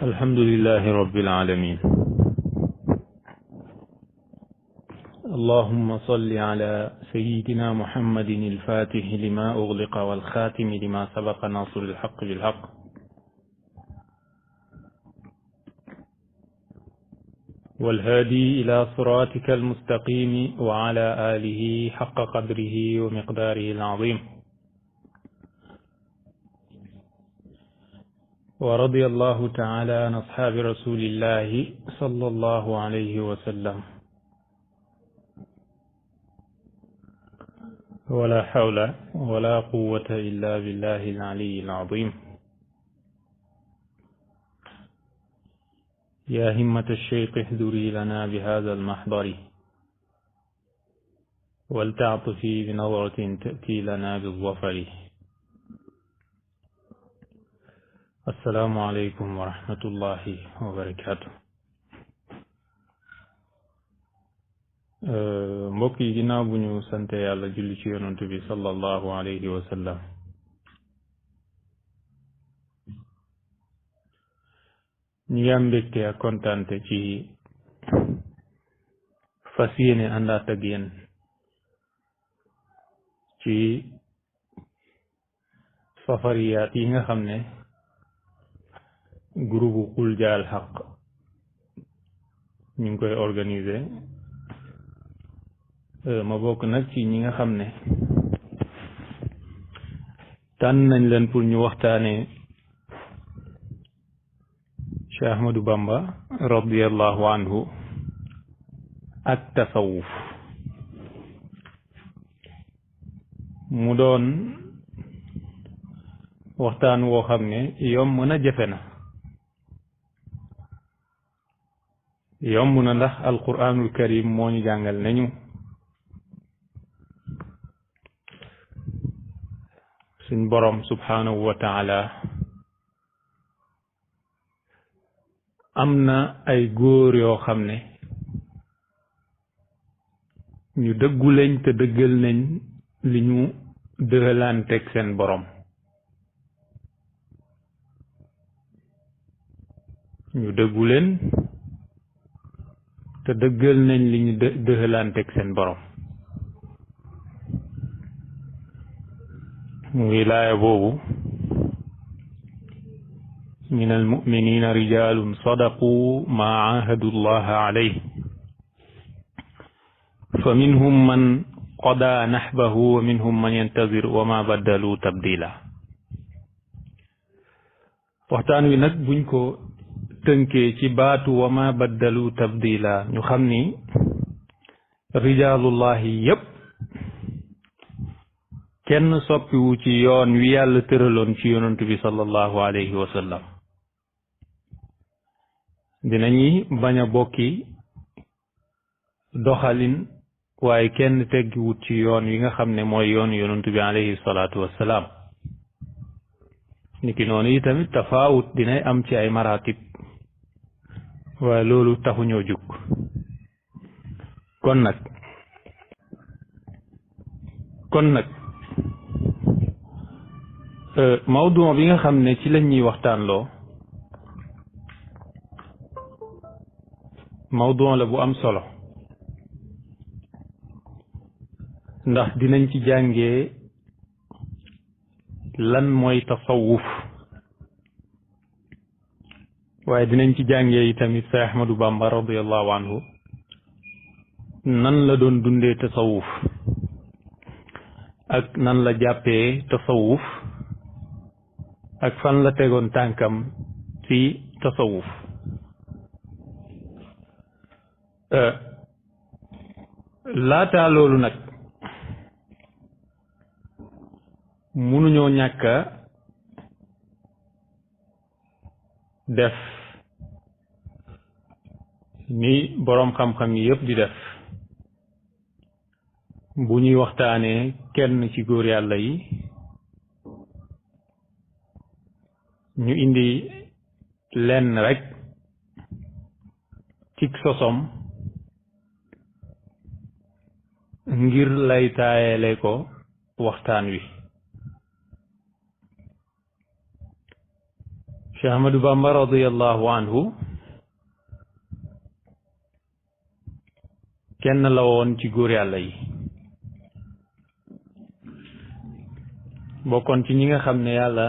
الحمد لله رب العالمين. اللهم صل على سيدنا محمد الفاتح لما أغلق والخاتم لما سبق ناصر الحق بالحق والهادي إلى صراطك المستقيم وعلى آله حق قدره ومقداره العظيم. ورضي الله تعالى عن أصحاب رسول الله صلى الله عليه وسلم. ولا حول ولا قوة إلا بالله العلي العظيم. يا همة الشيخ احذري لنا بهذا المحضر ولتعطفي بنظرة تأتي لنا بالظفر. السلام عليكم ورحمة الله وبركاته. mbokk yi ginnaaw bu ñu sante yàlla julli ci yonent bi sallallahu alayhi wa sallam, ñi ngi am mbégte ak kontaante ci fas yéene àndaat ak yéen ci safariyaat yi nga xam ne groupe Qul Jaa al Haqq ñu ngi koy organiser. ma bokk nag ci ñi nga xam ne tànn nañ leen pour ñu waxtaane Cheikh Ahmadou Bamba radiyallahu anhu ak tasawuf. mu doon waxtaan woo xam ne yomb na jafe na. yomb na ndax alquranul karim moo ñu jàngal nañu suñ borom subhanahu wa taala am na ay góor yoo xam ne ñu dëggu lañ te dëggal nañ li ñu dëxalanteeg seen borom. ñu dëggu leen te dëggal nañ li ñu dëxalanteeg seen borom. muy laaya boobu min almuminina rijalun sadaqu ma ahadu llaha alayh fa minhum man qada nahbahu wa minhum man yantazir wa ma baddalu tabdila. waxtaan wi nag buñ ko tënkee ci baatu wa ma baddalu tabdila ñu xam ni rijalullahi yépp kenn soppiwu ci yoon wi yàlla tëraloon ci yonent bi sallallahu alayhi wa sallam. dinañuy bañ a bokki doxalin waaye kenn teggiwut ci yoon wi nga xam ne mooy yoon yonent bi alayhi salaatu wassalaam. niki noonu yi tamit tafaawut dinay am ci ay maratib waaye loolu taxuñoo jug. kon nag mawdu bi nga xam ne ci lañ ñuy waxtaanloo mawdu la bu am solo, ndax dinañ ci jàngee lan mooy tasawuf, waaye dinañ ci jàngee yi tamit Seex Ahmadu Bamba radiyallahu anhu nan la doon dundee tasawuf ak nan la jàppee tasawuf ak fan la tegoon tànkam ci tasawuf. laataa loolu nag mënuñoo ñàkk a def ni boroom xam-xam yi yépp di def bu ñuy waxtaanee kenn ci góor yàlla yi. ñu indi lenn rek ci sosom ngir lay taayale ko waxtaan wi. Cheikh Ahmadou Bamba radiyallahu anhu kenn la woon ci góor yàlla yi, bokkoon ci ñi nga xam ne yàlla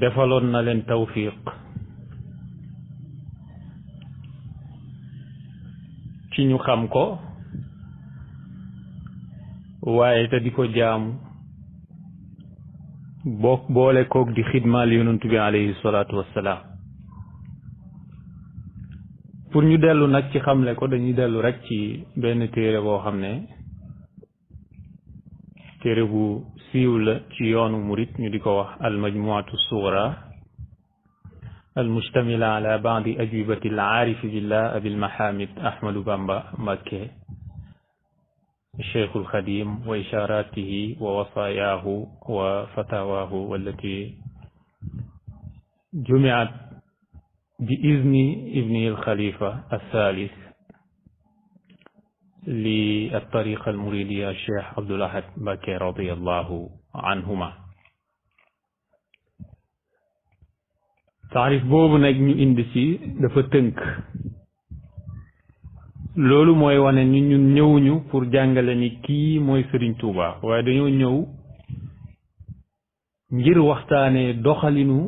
defaloon na leen tawfiq ci ñu xam ko waaye te di ko jaamu boole koog di xidmaal yonent bi alayhi salaatu wassalaam. pour ñu dellu nag ci xamle ko dañuy dellu rek ci benn téere boo xam ne téere bu siiw la ci yoonu murit ñu di ko wax al majmuatu sughra al mustamila ala ba'di ajwibati al aarifi billah abil mahamid ahmadu bamba mbakke الشيخ الخديم وإشاراته ووصاياه وفتاواه والتي جمعت بإذن ابنه الخليفة الثالث للطريقة المريدية الشيخ عبد الأحد مباكي رضي الله عنهما. تعرف بوب نك ñu indi ci dafa tënk loolu mooy wane ni ñun ñëwuñu pour jàngale ni kii mooy Serigne Touba waaye dañoo ñëw ngir waxtaane doxalinu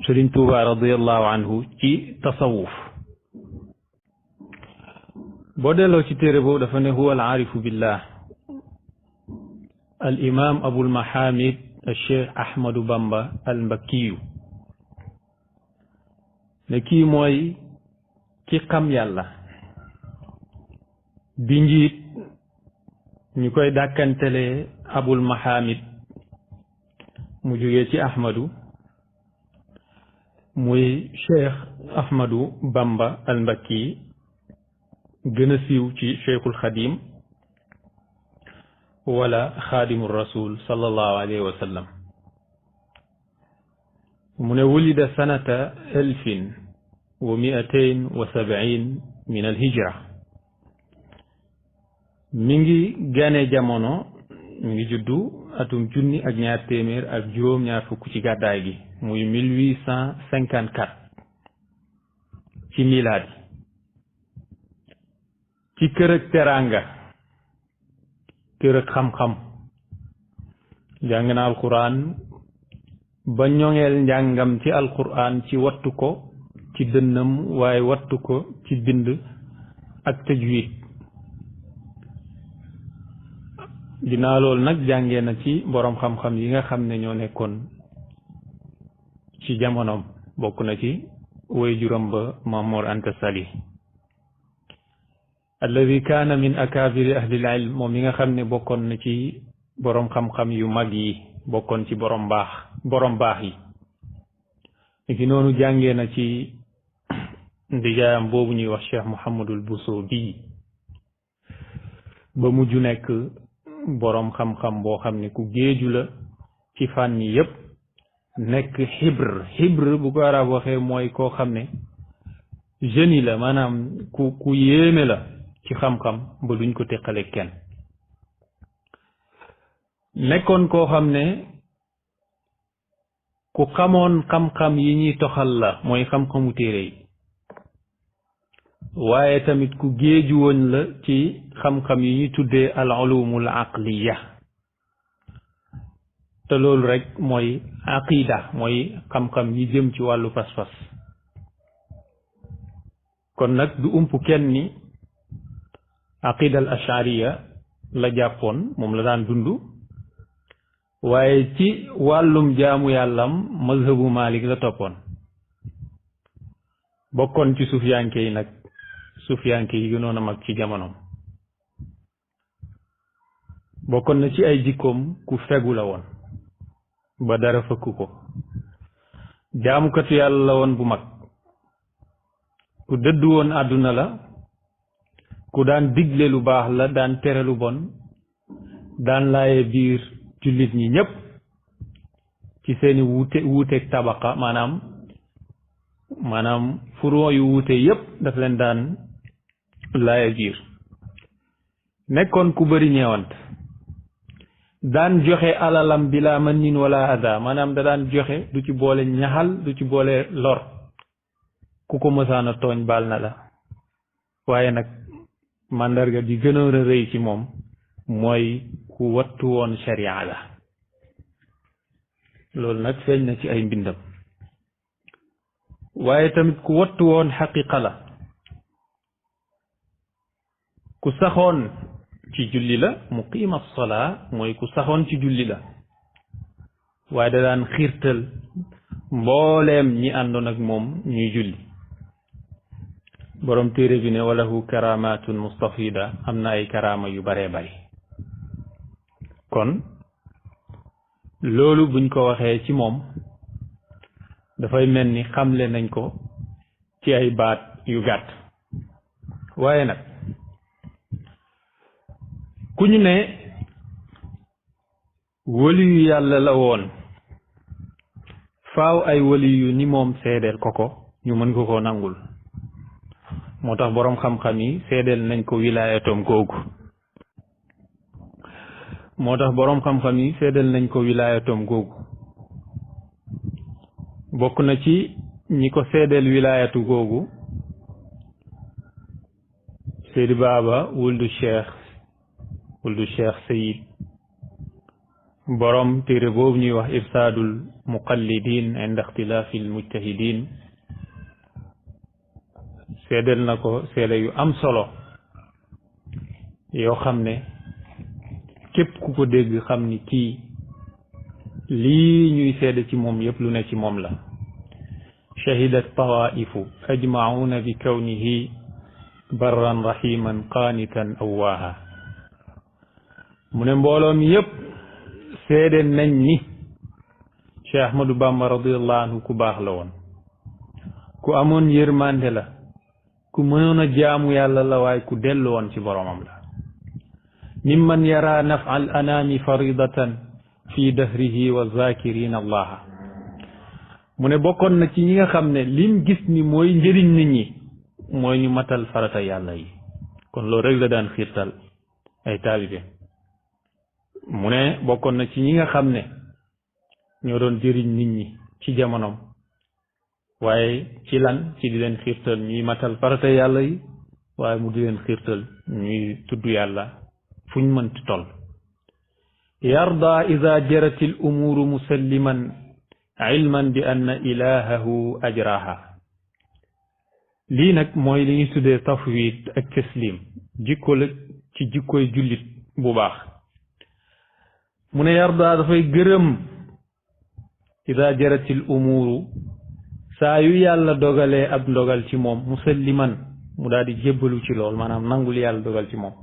Serigne Touba radiyallahu anhu ci tasawuf. boo delloo ci téere boobu dafa ne huwa al aarifu billah al imam abul mahamid al cheikh ahmadu bamba al mbakkiyu ne kii mooy ki xam yàlla di njiit ñu koy dàkkantelee abul mahamid mu jógee ci ahmadu muy cheikh ahmadu bamba al mbakki gën a siiw ci cheikhul xadim wala xaadimu rasul sallallahu alayhi wa sallam. mu ne wulida sanata 1270 min al hijra, mi ngi gane jamono mi ngi juddu atum junni ak ñaar téeméer ak juróom ñaar fukk ci gàddaay gi muy 1854 ci milaadi, ci kër ak teraanga, kër ak xam-xam. jàng na alquran ba ñoŋeel njàngam ci alquran ci wattu ko ci dënnam waaye wattu ko ci bind ak tajwid. dinaa loolu nag jàngee na ci boroom xam-xam yi nga xam ne ñoo nekkoon ci jamonoom, bokk na ci way juram ba Mamour Anta Sali alladi kaana min akaabiri ahlil ilm, moom yi nga xam ne bokkoon na ci boroom xam-xam yu mag yi, bokkoon ci boroom baax yi. ki noonu jàngee na ci ndijaayam boobu ñuy wax Cheikh Mouhamadul Bousso bii ba mujj nekk boroom xam-xam boo xam ne ku géeju la ci fànn yépp, nekk xibr bu ko arab waxee mooy koo xam ne génie la, maanaam ku yéeme la ci xam-xam ba duñ ko teqale kenn. nekkoon koo xam ne ku xamoon xam-xam yi ñuy toxal la, mooy xam-xamu téere yi, waaye tamit ku géeju woon la ci xam-xam yi ñuy tuddee al ulumul aqliya, te loolu rek mooy aqida, mooy xam-xam yi jëm ci wàllu pas-pas. kon nag du ump kenn ni aqida al ashariya la jàppoon, moom la daan dund, waaye ci wàllum jaamu yàllam mazhabu malik la toppoon. bokkoon ci sufiyanke yi nag, sufiyanke yi gënoon a mag ci jamonoom. bokkoon na ci ay jikkoom ku fegu la woon ba dara fëkku ko. jaamukatu yàlla la woon bu mag, ku dëddu woon àdduna la, ku daan digle lu baax la, daan tere lu bon, daan laaye biir jullit ñi ñépp ci seeni wuuteeg tabaqa, maanaam furon yu wuute yépp daf leen daan laaye biir. nekkoon ku bari ñeewant, daan joxe alalam bila manin wala ada maanaam da daan joxe du ci boole ñaxal du ci boole lor ku ko mësaana tooñ baal na la waaye nag màndarga di gënoon a rëy ci moom mooy ku wattu woon sharia la loolu nag feeñ na ci ay mbindam waaye tamit ku wattu woon xaqiqa la ku saxoon ci julli la muqiima salaa mooy ku saxoon ci julli la waaye da daan xiirtal mbooleem ñi àndoon ak moom ñuy julli borom téere bi ne walahu karamatun mustafida am na ay karaama yu baree bari kon loolu buñ ko waxee ci moom dafay mel ni xamle nañ ko ci ay baat yu gàtt waaye nag ku ñu ne waliyu yàlla la woon faaw ay waliyu ni moom seedeel ko ñu mën ko nangul moo tax boroom xam-xam yi seedeel nañ ko wilaayatoom googu bokk na ci ñi ko seedeel wilaayatu googu Seydi Baba wuldu Cheikh Sayid borom téere boobu ñuy wax irsaadul muqallidin inda ixtilaafil mujtahidin seedeel na ko seede yu am solo yoo xam ne képp ku ko dégg xam ni kii lii ñuy seede ci moom yépp lu ne ci moom la shahidat tawaifu ajmauna bi kawnihi barran rahiman qaanitan awwaaha mu ne mbooloo mi yépp seede nañ ni Cheikh Ahmadou Bamba radiallahu anhu ku baax la woon ku amoon yërmande la ku mënoon a jaamu yàlla la waaye ku dellu woon ci boromam la mimman yara nafa al anaami faridatan fi dahrihi wa zakirina allaha mu ne bokkoon na ci ñi nga xam ne lim gis ni mooy njëriñ nit ñi mooy ñu matal farata yàlla yi kon loolu rek la daan xiirtal ay taalibe mu ne bokkoon na ci ñi nga xam ne ñoo doon jëriñ nit ñi ci jamonoom waaye ci lan ci di leen xiirtal ñuy matal farata yàlla yi waaye mu di leen xiirtal ñuy tudd yàlla fuñ mënti toll yarda ida jarat al umuru musalliman ilman bi anna ilahahu ajraha lii nag mooy li ñuy tuddee tafwid ak taslim jikko la ci jikkoy jullit bu baax mu ne yarda dafay gërëm ida jaratil umuru saa yu yàlla dogalee ab ndogal ci moom musalliman mu daal di jébbalu ci lool maanaam nangul yàlla dogal ci moom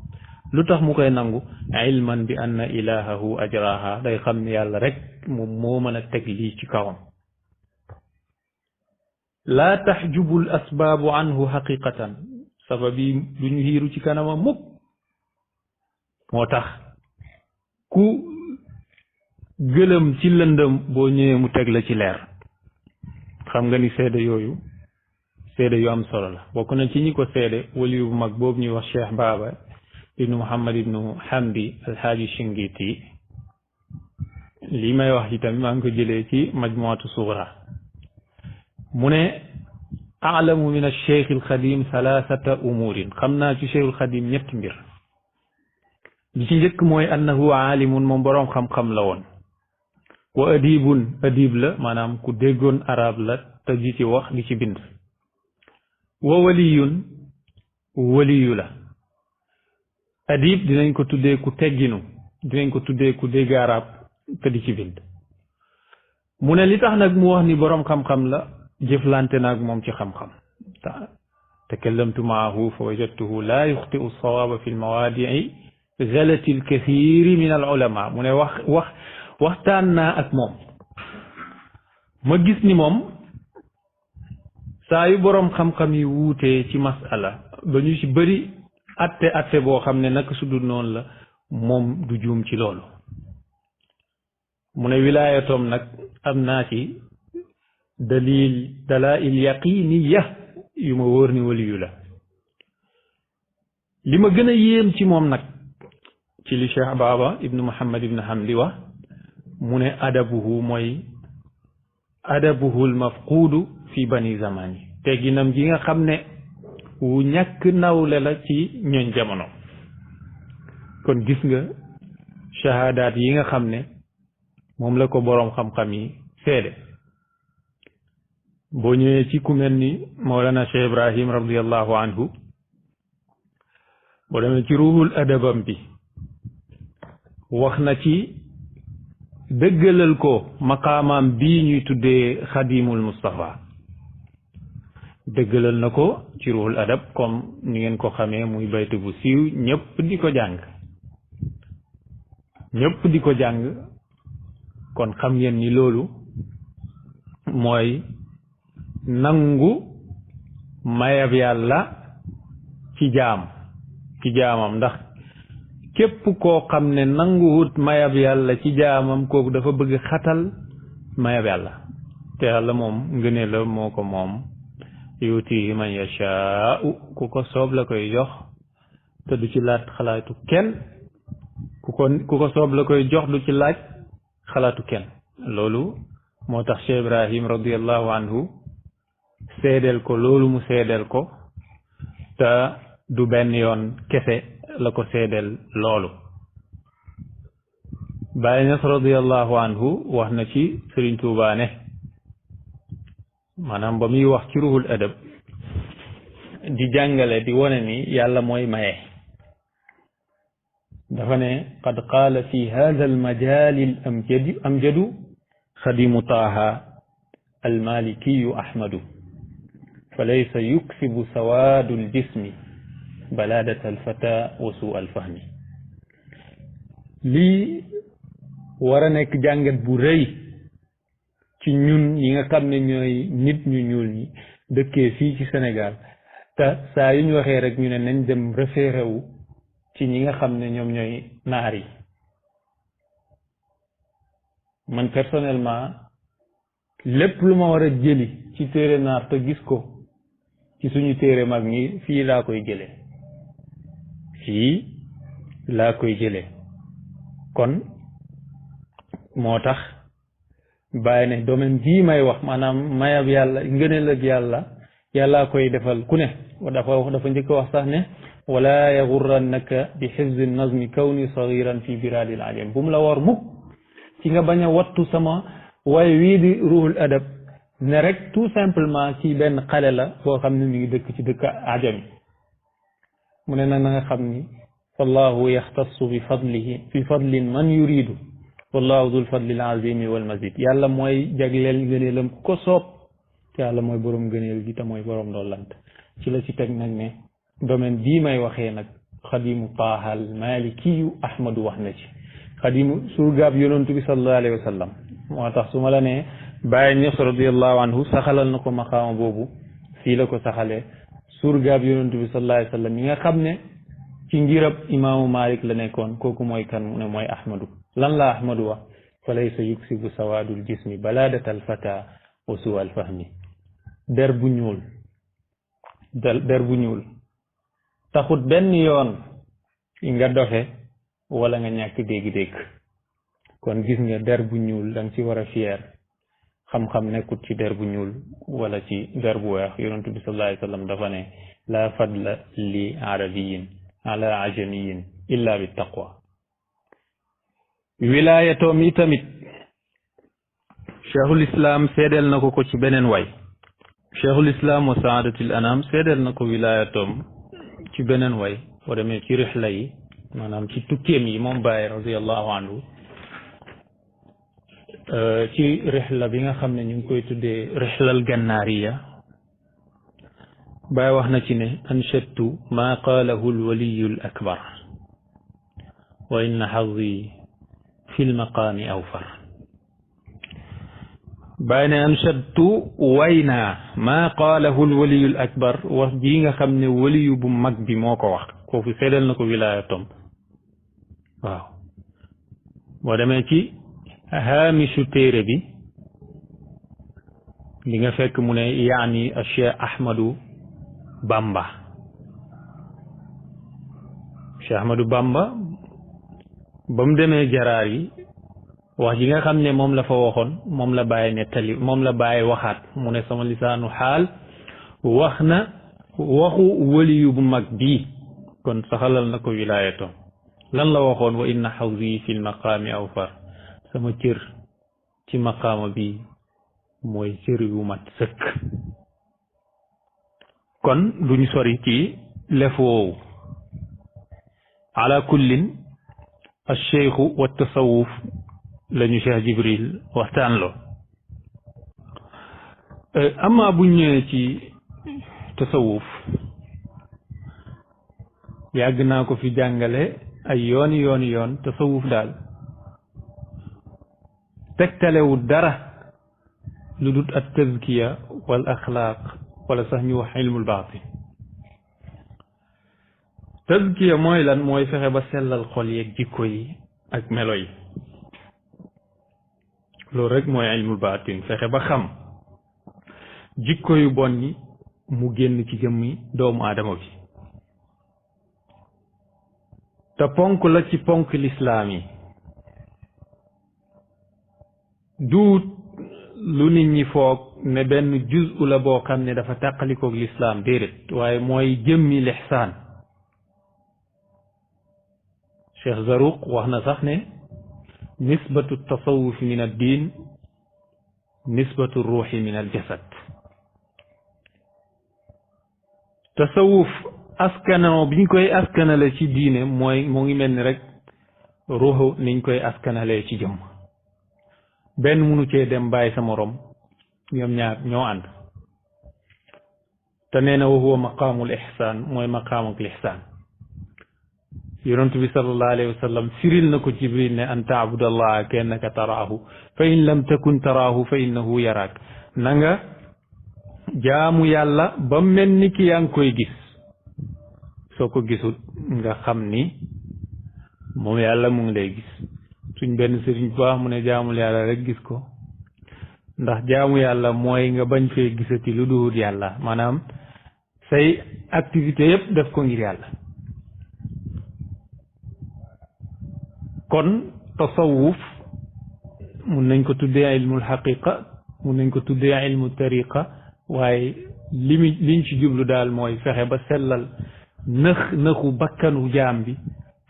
lu tax mu koy nangu ilman bi anna ilahahu ajraha day xam ne yàlla rek moom moo mën a teg lii ci kawam laa taxjubu l asbaabu anhu xaqiqatan sabab yi du ñu xiiru ci kanamam mukk moo tax ku gëlëm ci lëndëm boo ñëwee mu teg la ci leer xam nga ni seede yooyu seede yu am solo la bokk na ci ñi ko seede waliyu bu mag boobu ñuy wax Cheikh Baba ibnu Muhammad ibnu Hamdi alxaaji Shingiti lii may wax itam maa ngi ko jëlee ci majmuatu sugra mu ne alamu min alcheikh alxadim thalathata umurin xam naa ci cheikh alxadim ñetti mbir li ci njëkk mooy annahu aalimun moom boroom xam-xam la woon wa adibun adib la maanaam ku déggoon arab la te di ci wax di ci bind wa waliyun waliyu la adib dinañ ko tuddee ku tegginu dinañ ko tuddee ku dégg arab te di ci bind mu ne li tax nag mu wax ni boroom xam-xam la jëflante naag moom ci xam-xam takallamtu maahu fa wajadtuhu laa yuxtiu sawaaba fi lmawaadii galati alkathiri min al ulama mu ne waxtaan naa ak moom ma gis ni moom saa yu boroom xam-xam yi wuutee ci masala ba ñu ci bëri atte boo xam ne naka su dul noonu la moom du juum ci loolu mu ne wilaayatoom nag am naa ci dalail yaqiniya yu ma wóor ni waliyu la li ma gën a yéem ci moom nag ci li Cheikh Baba ibnu Muhammad ibnu Hamdi wax mu ne adabuhu mooy adabuhul mafquudu fi bani zamani tegginam gi nga xam ne wu ñàkk nawle la ci ñooñ jamono. kon gis nga shahadaat yi nga xam ne moom la ko boroom xam-xam yi seede. boo ñëwee ci ku mel ni Mawlana Cheikh Ibrahim radiallahu anhu boo demee ci ruuhul adabam bi wax na ci dëggalal ko maqaamaam bii ñuy tuddee xadimul Mustafa dëggalal na ko ci ruuhul adab comme ni ngeen ko xamee muy baytu bu siiw ñëpp di ko jàng kon xam ngeen ni loolu mooy nangu mayab yàlla ci jaamam ndax képp koo xam ne nanguwut mayab yàlla ci jaamam kooku dafa bëgg xatal mayab yàlla te yàlla moom ngëneel la moo ko moom yuuti man yashaa'u ku ko soob la koy jox te du ci laaj xalaatu kenn ku ko soob la koy jox du ci laaj xalaatu kenn. loolu moo tax Cheikh Ibrahim radiallahu anhu seedeel ko loolu mu seedeel ko te du benn yoon kese la ko seedeel loolu. Baay Ñas radiallahu anhu wax na ci Sëriñ Tuubaa ne maanaam ba muy wax ci ruhul adab di jàngale di wone ni yàlla mooy maye dafa ne qad qaala fi hadha almajaali amjadu xadimu taaha almalikiyu ahmadu fa laysa yuksibu sawaadu aljismi balaadata alfata wa suu alfahmi. lii war a nekk jàngat bu rëy ci ñun ñi nga xam ne ñooy nit ñu ñuul ñi dëkkee fii ci Sénégal te saa yu ñu waxee rek ñu ne nañ dem référé wu ci ñi nga xam ne ñoom ñooy naar yi. man personnellement lépp lu ma war a jëli ci téere naar te gis ko ci suñu téere mag ñi fii laa koy jëlee kon moo tax bàyyi ne domaine bii may wax maanaam mayab yàlla ngëneel ak yàllaa koy defal ku ne dafa njëkk wax sax ne wala yaxurrannaka bi xifzi nazmi kawni sagiran fi biradil ajam bu mu la war mukk ci nga bañ a wattu sama way wii di ruhul adab ne rek tout simplement ci benn xale la boo xam ne mi ngi dëkk ci dëkk ajami mu ne nag na nga xam ni fallahu yaxtassu bi fadlin man yuridu wallahu dul fadlil azimi wal mazid yàlla mooy jagleel ngëneelam ku ko soob te yàlla mooy boroom ngëneel gi te mooy boroom ndollant ci la ci teg nag ne domaine bii may waxee nag xadimu taahal malikiyu ahmadu wax na ci xadimu surgaab yonantu bi sallallahu alayhi wa sallam moo tax su ma la nee Baay Ñas radiallahu anhu saxalal na ko maqaama boobu fii la ko saxalee surgaab yonantu bi sallallahu alayhi wa sallam yi nga xam ne ci ngirab imaamu Malik la nekkoon kooku mooy kan mu ne mooy ahmadu lan la ahmadu wax fa laysa yuksibu sawaadul jismi balaadatal fata wa suu al fahmi der bu ñuul taxut benn yoon nga doxe wala nga ñàkk dégg-dégg kon gis nga der bu ñuul da nga ci war a fier xam-xam nekkut ci der bu ñuul wala ci der bu weex yonentu bi sallallahu alayhi wa sallam dafa ne la fadla li arabiyin ala ajamiyin illa bi taqwa wilaayatoom yi tamit cheikhul islam seedeel na ko ci beneen way cheikhul islam wa saadatul anam seedeel na ko wilaayatoom ci beneen way boo demee ci rixla yi maanaam ci tukkeem yi moom Baay radiallahu anhu ci rixla bi nga xam ne ñu ngi koy tuddee rixlal gannaariya Baay wax na ci ne anshadtu maa qaalahu alwaliyu al akbar wa inna xadi fi lmaqaami awfar Baay ne anshadtu way naa maa qaalahu alwaliyu al akbar wax ji nga xam ne waliyu bu mag bi moo ko wax kooku seedal na ko wilaayatom waaw boo demee ci haamishu téere bi li nga fekk mu ne yaani Cheikh Ahmadou Bamba Cheikh Ahmadou Bamba ba mu demee jaraar yi wax ji nga xam ne moom la fa waxoon moom la bàyyi nettali moom la bàyyi waxaat mu ne sama lisaanu xaal wax na waxu waliyu bu mag bii kon saxalal na ko wilaayatom lan la waxoon wa inna xawsi fi lmaqaami awfar sama cër ci maqaama bi mooy cër yu mat sëkk kon duñ sori ci lef woowu ala kullin alcheikhu wa tasawuf lañu Cheikh Jibril waxtaan loo amma buñ ñëwee ci tasawuf yàgg naa ko fi jàngale ay yoon tasawuf daal tegtalewu dara lu dut at tazkiya wal axlaaq wala sax ñu wax ilmul baatin tazkiya mooy lan mooy fexe ba sellal xol yeeg jikko yi ak melo yi loolu rek mooy ilmul baatin fexe ba xam jikko yu bon yi mu génn ci jëmmi doomu aadama bi te ponk la ci ponk lislaam yi duut lu nit ñi foog ne benn juzu la boo xam ne dafa tàqalikoog lislaam déedéet waaye mooy jëmmi lixsaan Cheikh Zaruq wax na sax ne nisbatu tasawufi min ad diin nisbatu ruuxi min al jasad tasawuf askanoo biñ koy askanale ci diine mooy mu ngi mel ni rek ruuxu niñ koy askanalee ci jëmm benn munu cee dem bàyyi sa morom ñoom ñaar ñoo ànd te nee na wa huwa maqaamul ihsaan mooy maqaamul ihsaan yonent bi sallallahu alayhi wa sallam firil na ko Jibril ne an taabudallaha kaannaka taraahu fa in lam takun taraahu fa innahu yaraak na nga jaamu yàlla ba mel ni ki yaa ngi koy gis soo ko gisul nga xam ni moom yàlla mu ngi lay gis suñ benn sëriñ bu baax mu ne jaamul yàlla rek gis ko ndax jaamu yàlla mooy nga bañ fee gisati lu duhut yàlla maanaam say activité yépp def ko ngir yàlla kon tasawuf mun nañ ko tuddee ilmul xaqiqa mun nañ ko tuddee ilmu tariqa waaye liñ ci jublu daal mooy fexe ba sellal nëxu bakkanu jaam bi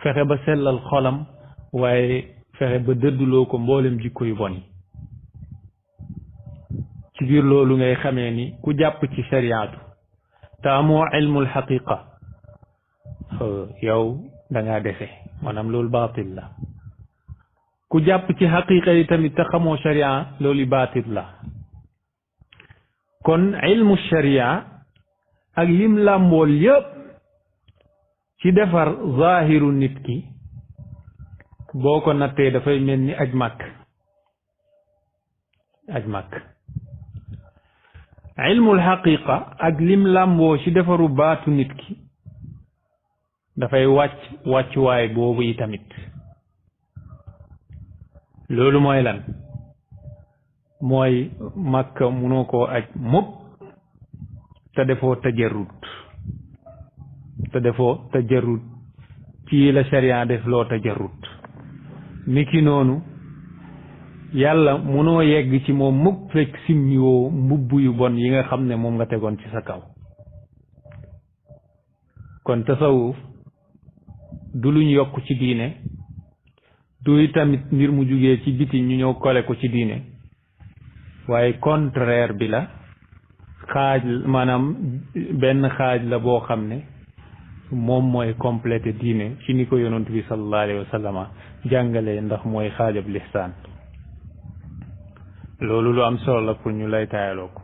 fexe ba sellal xolam waaye fexe ba dëdduloo ko mboolem jikko yu bon yi ci biir loolu ngay xamee ni ku jàpp ci shariatu te amoo ilmul xaqiqa yow da ngaa dese maanaam loolu baatil la ku jàpp ci xaqiqa yi tamit te xamoo sharia loolu baatil la kon ilmu sharia ak lim làmbool yëpp ci defar zahiru nit ki boo ko nattee dafay mel ni aj màkk ilmul xaqiqa ak lim làmboo ci defaru baatu nit ki dafay wàccuwaay boobu yi tamit loolu mooy lan mooy màkka munoo koo aj mukk te defoo tajarrud ci la sharia def loo tajarrud niki noonu yàlla munoo yegg ci moom mukk fekk simmiwoo mbubb yu bon yi nga xam ne moom nga tegoon ci sa kaw kon tasawuf du luñ yokk ci diine du tamit mbir mu jugee ci biti ñu ñëw kole ko ci diine waaye contraire bi la xaaj maanaam benn xaaj la boo xam ne moom mooy complété diine ci ni ko yonent bi sallallahu alayhi wa sallama jàngale ndax mooy xaajab lihsaan loolu lu am solo la pour ñu lay taayaloo ko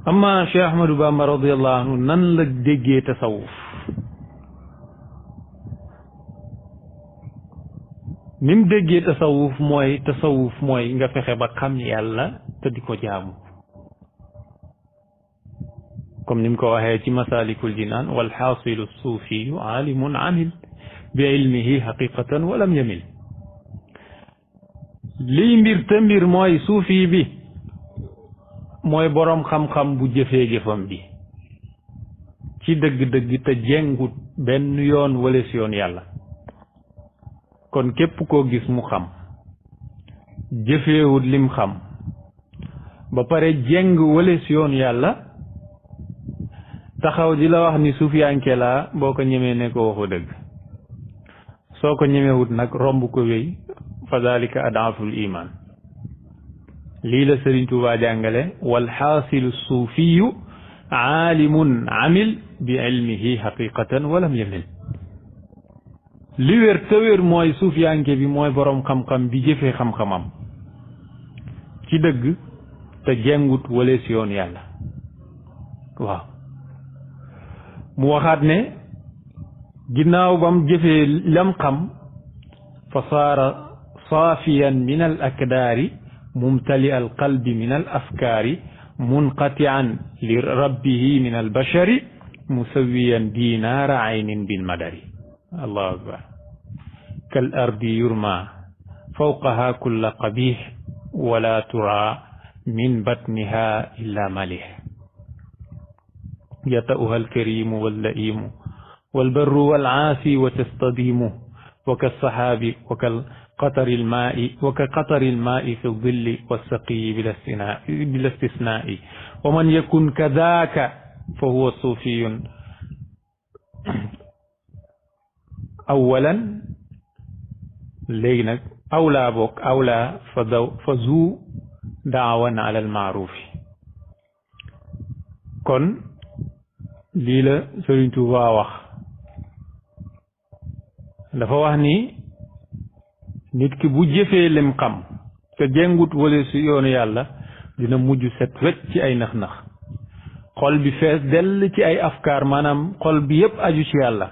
amma Cheikh Ahmadou Bamba radiyallahu anhu nan la déggee tasawuf ni mu déggee tasawuf mooy nga fexe ba xam yàlla te di ko jaamu comme ni mu ko waxee ci masalikul jinaan wal xaasilu suufiyu aalimun amil bi ilmihi xaqiqatan walam yamil liy mbir te mbir mooy suufi bi mooy boroom xam-xam bu jëfee jëfam bi ci dëgg-dëgg te jengut benn yoon wëles yoon yàlla. kon képp koo gis mu xam jëfeewut lim xam ba pare jeng wëles yoon yàlla taxaw di la wax ni suufiyanke laa boo ko ñemee ne ko waxu dëgg soo ko ñemewut nag romb ko wéy fa dalika adaful iman lii la Sëriñ Tuubaa jàngale wal xaasilu suufiyu aalimun amil bi ilmihi xaqiqatan walam yamil li wér te wér mooy suufiyanke bi mooy boroom xam-xam bi jëfee xam-xamam ci dëgg te jengut wëlees yoon yàlla waaw mu waxaat ne ginnaaw bam jëfee lam xam fa saara saafiyan min al akdaari mumtali al qalbi min al afkaari munqatian li rabbihi min al bashari musawiyan dinaara aynin bil madari allahu akbar kal ardi yurma fawqaha kulla qabih wala tura min batniha illa malih yata'uha alkarimu wallaimu walbarru wal'aasi wa tastadimu wa kassahabi wa كقطر الماء في الظل والسقي بلا استثناء ومن يكن كذاك فهو صوفي أولا لينك أولى فذو دعوى على المعروف كن ليلا سرين توبا wax dafa wax ni nit ki bu jëfee lim xam te jengut wala si yoonu yàlla dina mujj set wecc ci ay nax-nax xol bi fees dell ci ay afkaar maanaam xol bi yépp aju ci yàlla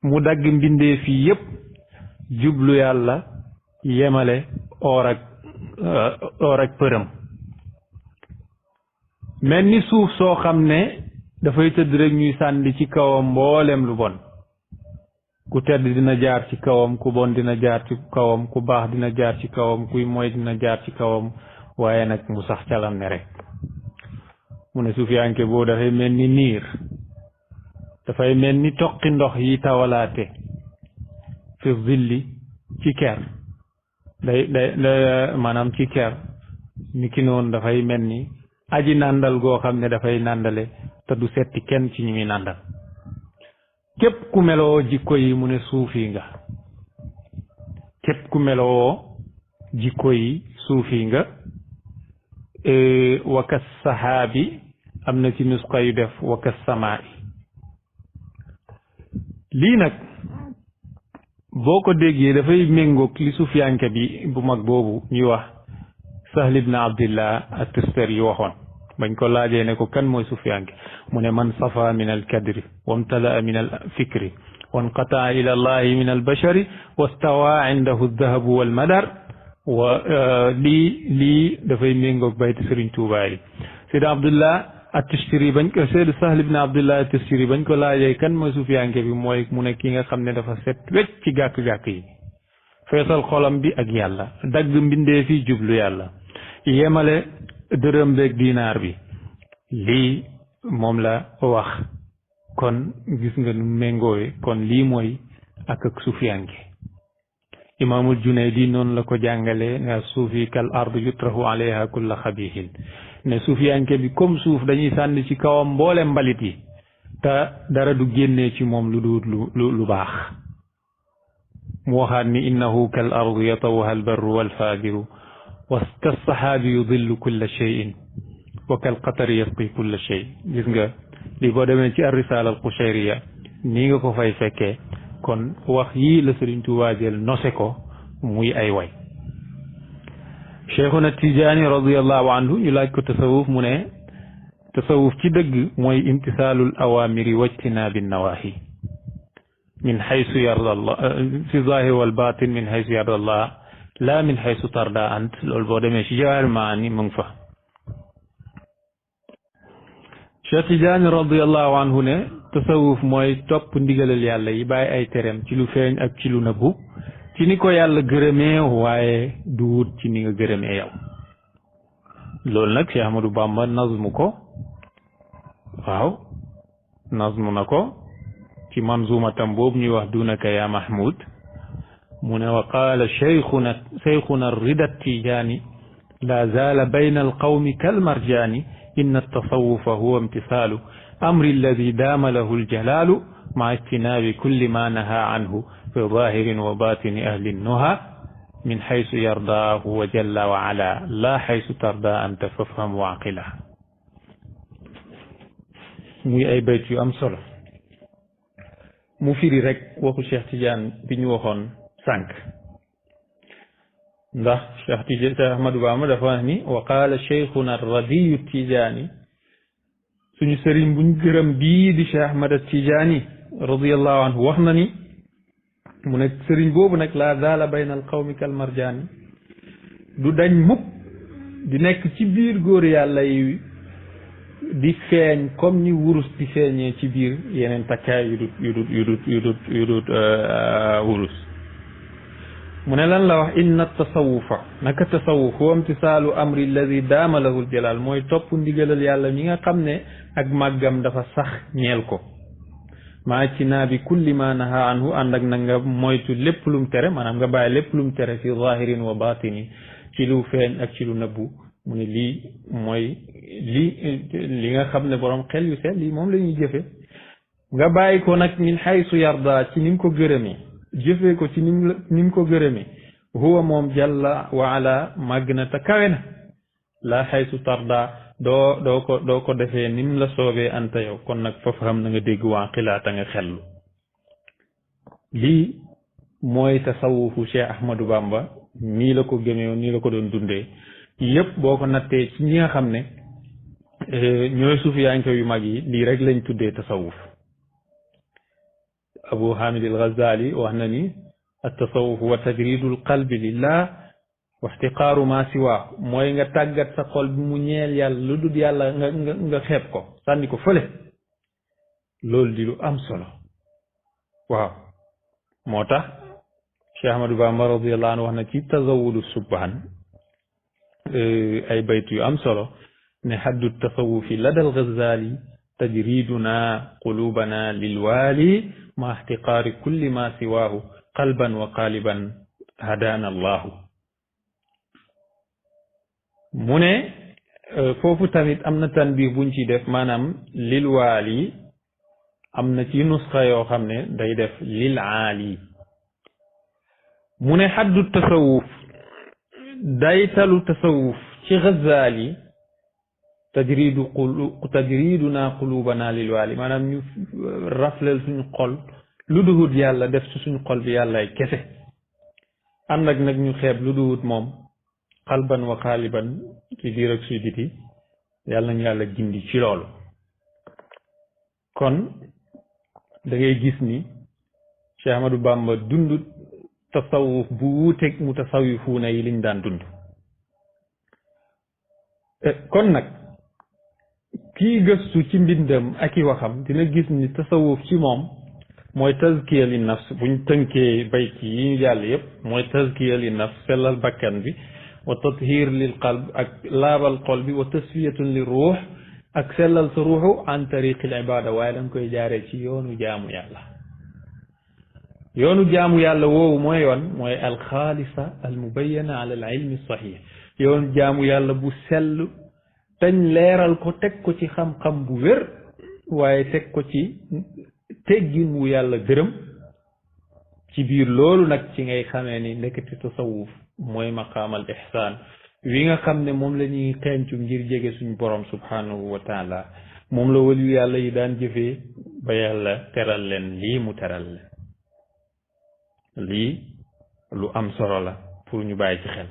mu dagg mbindee fii yépp jublu yàlla yemale or ak përëm mel ni suuf soo xam ne dafay tëdd rek ñuy sànni ci kawam mboolem lu bon ku tedd dina jaar ci kawam ku bon dina jaar ci kawam ku baax dina jaar ci kawam kuy moy dina jaar ci kawam waaye nag mu sax calam ne rek mu ne suufiyanke boo dafay mel ni niir dafay mel ni toqi ndox yi tawalaate fi zilli ci ker day maanaam ci ker ni ki noonu dafay mel ni aji nàndal goo xam ne dafay nàndale te du setti kenn ci ñi muy nàndal képp ku meloo jikko yi mu ne suufi nga képp ku meloo jikko yi suufi nga wakas sahaabi am na ci nusxa yu def wakas samaa yi lii nag boo ko déggee dafay méngoog li suufiyanke bi bu mag boobu ñuy wax Sahl ibn Abdillah at-Tustari yi waxoon bañ ko laajee ne ko kan mooy suufiyanke mu ne man safa min al kadri wamtalaa min al fikri wanqataa ila allahi min al bashari wastawa indahu dahabu wal madar wa lii dafay méngoog bayti Sëriñ Tuubaa yi Seydi Abdullah at-Tustari bañ ko Seydi Sahl ibn Abdullah at-Tustari bañ ko laajee kan mooy suufiyanke bi mooy mu ne ki nga xam ne dafa set wecc ci gàkk-gàkk yi feesal xolam bi ak yàlla dagg mbindee fi jublu yàlla yemale dërëm beeg dinaar bi lii moom la wax kon gis nga nu méngoowe kon lii mooy ak suufiyanke imaamul Junaydi noonu la ko jàngale nga suufi kal ard yutrahu alayha kulla xabihin ne suufiyanke bi comme suuf dañuy sànni ci kawam mboole mbalit yi te dara du génnee ci moom lu dul lu baax mu waxaat ni innahu kal ard yatawha al barru wal faadiru wa kassaxaabi yudillu kulla cheyin wa kal qatari yasqi kulla chey gis nga lii boo demee ci ar-risaala al-Qushayriya nii nga ko fay fekkee kon wax yii la Sëriñ Tuubaa jël nose ko muy ay way Cheikhuna Tijaani radiyallahu anhu ñu laaj ko tasawuf mu ne tasawuf ci dëgg mooy imtisaalul awaamiri wajtinaabi nawaahi min xaysu yarda Allah fi zaahir wal baatin min xaysu yarda Allah laa min xaysu tarda ant loolu boo demee ci Jawaahirul Maani mu ngi fa Cheikh Tidiane radiyallahu anhu ne tasawuf mooy topp ndigalal yàlla yi bàyyi ay tereem ci lu feeñ ak ci lu nëbbu ci ni ko yàlla gërëmee waaye du wut ci ni nga gërëmee yow loolu nag Cheikh Ahmadou Bamba nazmu ko waaw nazmu na ko ci manzumatam boobu ñuy wax dunaka ya mahmud mu ne wa qaala cheikhuna rida tijaani la zaala bayna alqawmi kalmarjaani inna altasawufa huwa imtisaalu amri alladi daama lahu aljalaalu maa ijtinaabi kulli ma naha anhu fi zahirin wa batini ahli nnuha min xaysu yardaahu wa jalla wa ala la xaysu tarda anta fafham waaqila muy ay bayt yu am solo mu firi rek waxu Cheikh Tidiane bi ñu waxoon sànq ndax Cheikh Ahmadou Bamba dafa wax ni wa qaala cheikhuna radiyu Tijaani suñu sëriñ buñ gërëm bii di Cheikh Ahmad Tijaani radiyallahu anhu wax na ni mu ne sëriñ boobu nag laa zaala bayna al qawmi kal marjaani du dañ mukk di nekk ci biir góor yàlla yi di feeñ comme ni wurus di feeñee ci biir yeneen takkaay yu dut wurus mu ne lan la wax inna tasawufa naka tasawuf huwa imtisaalu amri alladi daama lahu aljalaal mooy topp ndigalal yàlla mi nga xam ne ak màggam dafa sax ñeel ko maa ci naa bi kulli ma naha anhu ànd ak na nga moytu lépp lum tere maanaam nga bàyyi lépp lum tere fi zahirin wa batini ci lu feeñ ak ci lu nëbbu mu ne lii mooy li nga xam ne borom xel yu sell lii moom la ñuy jëfe nga bàyyi ko nag min xaysu yarda ci ni mu ko gërëmee jëfee ko ci ni mu ko gërëmee huwa moom jalla wa ala màgg na te kawe na la xaysu tarda doo ko defee ni mu la soobee anta yow kon nag foofu xam na nga dégg waa xilaata nga xellu lii mooy tasawufu Cheikh Ahmadou Bamba nii la ko gëmee nii la ko doon dundee yëpp boo ko nattee ci ñi nga xam ne ñooy suufiyanke yu mag yi lii rek lañ tuddee tasawuf Abu Hamid al-Ghazali wax na ni at-tasawuf wa tajridul qalbi lillah wa ihtiqaaru ma siwa mooy nga tàggat sa xol bi mu ñeel yàlla lu dul yàlla nga xeeb ko sànni ko fële loolu di lu am solo waaw moo tax Cheikh Ahmadou Bamba radiyallahu anhu wax na ci tazawudu subhan ay bayt yu am solo ne haddu tasawufi lada al-Ghazali tajriduna qulubana lilwaali ma ihtiqaari kulli ma siwaahu qalban wa qaaliban hadaana allahu mu ne foofu tamit am na tanbiih buñ ci def maanaam lil waali am na ci nusxa yoo xam ne day def lil aali mu ne xaddu tasawuf daytalu tasawuf ci Ghazali tajriduna qulubana lil waali maanaam ñu rafleel suñu xol lu duhut yàlla def ci suñu xol bi yàllaay kese ànd ak nag ñu xeeb lu duhut moom xalban wa xaaliban ci biir ak suy biti yàlla nañu yàlla gindi ci loolu kon da ngay gis ni Cheikh Ahmadou Bamba dund tasawuf bu wuuteeg mu tasawifuuna yi liñ daan dund kon nag kii gëstu ci mbindam ak i waxam dina gis ni tasawuf ci moom mooy tazkiya li nafs buñ tënkee bayt yi ñu jàll yépp mooy tazkiya li nafs sellal bakkan bi wa tathir lil qalb ak laabal xol bi wa tasfiyatun li ruux ak sellal sa ruuxu an tariqil ibada waaye danga koy jaaree ci yoonu jaamu yàlla yoonu jaamu yàlla woowu mooy yoon mooy alxaalisa almubayana ala al ilmi sahih yoonu jaamu yàlla bu sell tañ leeral ko teg ko ci xam-xam bu wér waaye teg ko ci teggin wu yàlla gërëm ci biir loolu nag ci ngay xamee ni nekkati tasawuf mooy maqaamal ihsaan wi nga xam ne moom la ñuy xeencu ngir jege suñu borom subhanahu wa taala moom la waliyu yàlla yi daan jëfee ba yàlla teral leen lii mu teral leen lii lu am solo la pour ñu bàyyi ci xel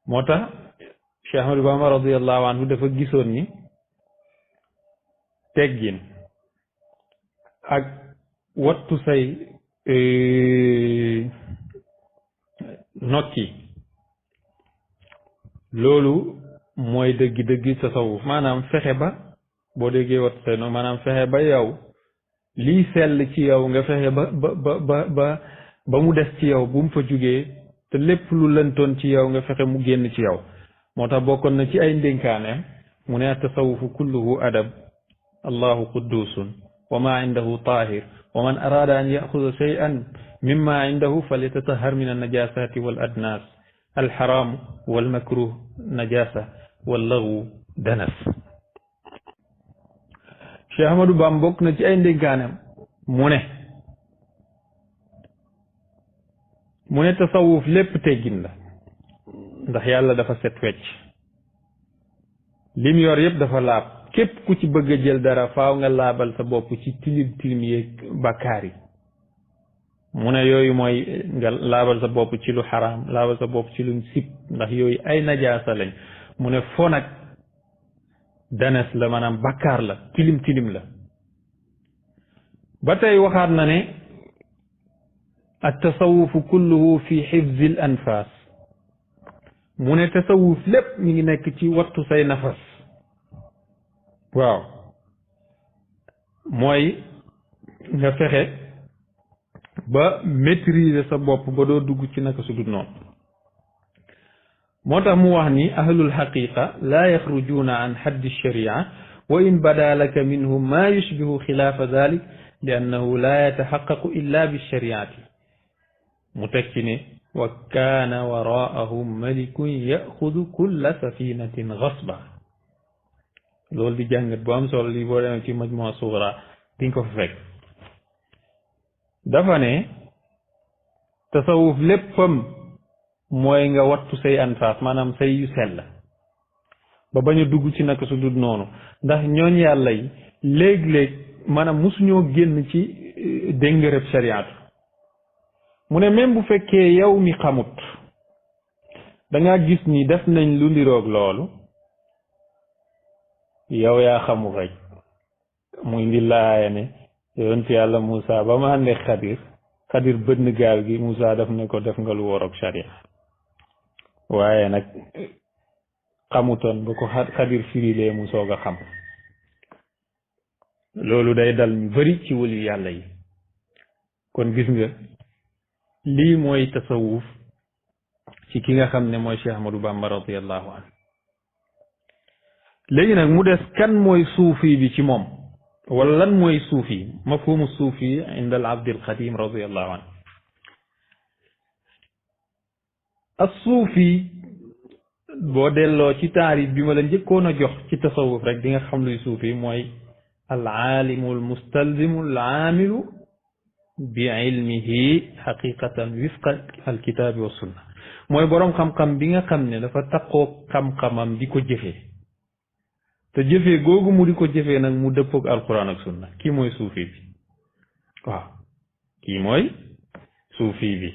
moo tax Cheikh Ahmadou Bamba radiyallahu anhu dafa gisoon ni teggin ak wattu say nokki loolu mooy dëggi tasawuf maanaam fexe ba boo déggee wattu say no maanaam fexe ba yow lii sell ci yow nga fexe ba mu des ci yow bu mu fa jugee te lépp lu lëntoon ci yow nga fexe mu génn ci yow moo tax bokkoon na ci ay ndénkaane mu ne tasawufu kulluhu adab allahu quddusun وما عنده طاهر ومن أراد أن يأخذ شيئا مما عنده فليتطهر من النجاسات والأدناس الحرام والمكروه نجاسة واللغو دنس Cheikh Ahmadou Bamba bokk na ci ay ndénkaanam mu ne tasawuf lépp teggin la ndax yàlla dafa set wecc lim yor yëpp dafa laab képp ku ci bëgg a jël dara faaw nga laabal sa bopp ci tilim tilim yeeg bakkaar yi mu ne yooyu mooy nga laabal sa bopp ci lu xaraam laabal sa bopp ci lu sib ndax yooyu ay najaasa lañ mu ne fo nag danes la maanaam bakkaar la tilim tilim la ba tey waxaat na ne التصوف كله في حفظ الأنفاس mu ne tasawuf lépp mi ngi nekk ci wattu say nafas waaw mooy nga fexe ba maîtriser sa bopp ba doo dugg ci naka su dul noonu moo tax mu wax ni ahlul xaqiqa laa yaxrujuuna an xaddi sharia wa in bada laka minhum maa yushbihu xilaafa dalik li annahu laa yataxaqaqu illa bilshariati mu teg ci ne wa kaana waraahum malikun yaxudu kulla safinatin gasba loolu di jàngat bu am solo li boo demee ci majmua sugra di nga ko fa fekk dafa ne tasawuf léppam mooy nga wattu say anfaas maanaam say yu sell ba bañ a dugg ci naka su dul noonu ndax ñooñ yàlla yi léeg-léeg maanaam mosuñoo génn ci déngërëb shariatu mu ne même bu fekkee yow mi xamut da nga gis ni def nañ lu ndiroog loolu yow yaa xamul rek muy ndi laaya ne yonent yàlla Moussa ba ma àndee xadir bënn gaal gi Moussa daf ne ko def nga lu woroog sharia waaye nag xamutoon ba ko xadir firilee mu soog a xam loolu day dal ñu bari ci wali yàlla yi kon gis nga lii mooy tasawuf ci ki nga xam ne mooy Cheikh Ahmadou Bamba radiyallahu anhu léegi nag mu des kan mooy suufi bi ci moom wala lan mooy suufi mafhumu suufi inda al abd al qadim radiyallahu anhu as-suufi boo delloo ci taarif bi ma la njëkkoon a jox ci tasawuf rek di nga xam luy suufi mooy al aalimu al mustalzimu al aamilu bi ilmihi xaqiqatan wifqa alkitaabi wa sunna mooy boroom xam-xam bi nga xam ne dafa taqoo xam-xamam di ko jëfee te jëfee googu mu di ko jëfee nag mu dëppoog alquran ak sunna kii mooy suufi bi waaw kii mooy suufi bi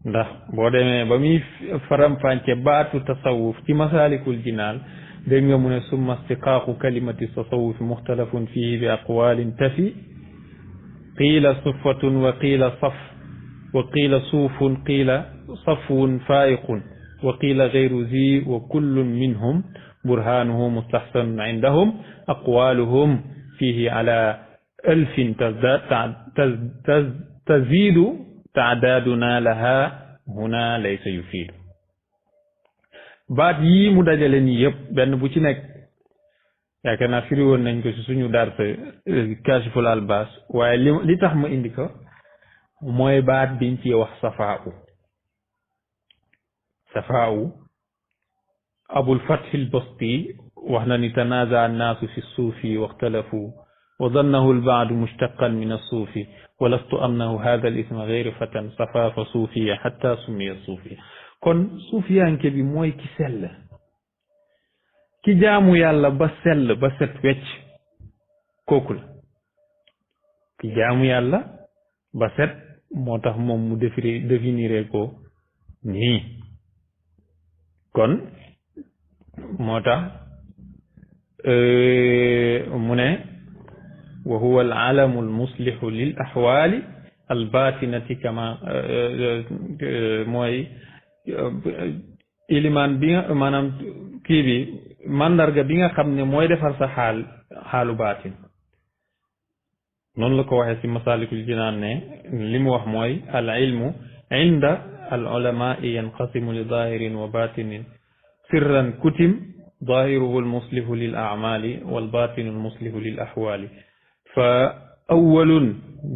ndax boo demee ba muy faram-fànce baatu tasawuf ci masaalikul jinaan dégg nga mu ne summa istiqaaqu kalimati tasawufi muxtalafun fihi bi aqwalin tafi qiila suffatun wa qiila saf wa qiila suufun qiila safwun faayiqun wa qiila gayru zi wa kullun minhum burhanuhu mustahsanun indahum aqwaluhum fihi ala alfin tazidu taadaaduna laha huna laysa yufiidu baat yii mu dajale nii yëpp benn bu ci nekk yaakaar naa firi woon nañ ko ci suñu darsa Kaashiful Albaas waaye li tax ma indi ko mooy baat biñ ci wax safaa'u abul fath al basti wax na ni tanaaza annaasu fi suufi waxtalafu wa dannahu albaadu mushtaqan min assuufi wa lastu amnahu hada al isma gayru fatan safaafa suufiya xatta summiya suufiya kon suufiyanke bi mooy ki sell ki jaamu yàlla ba sell ba set wecc kooku la ki jaamu yàlla ba set moo tax moom mu définiré ko nii kon moo tax mu ne wa huwa al alamu al muslihu lil ahwali al batinati kama mooy ilimaan bi nga maanaam kii bi mandarga bi nga xam ne mooy defar sa xaalu baatin noonu la ko waxee ci masalikul jinaan ne li mu wax mooy al ilmu inda al ulamai yanqasimu li zahirin wa batinin sirran kutim zahiruhu al muslihu lil a'mali wal batinu al muslihu lil ahwali fa awwalun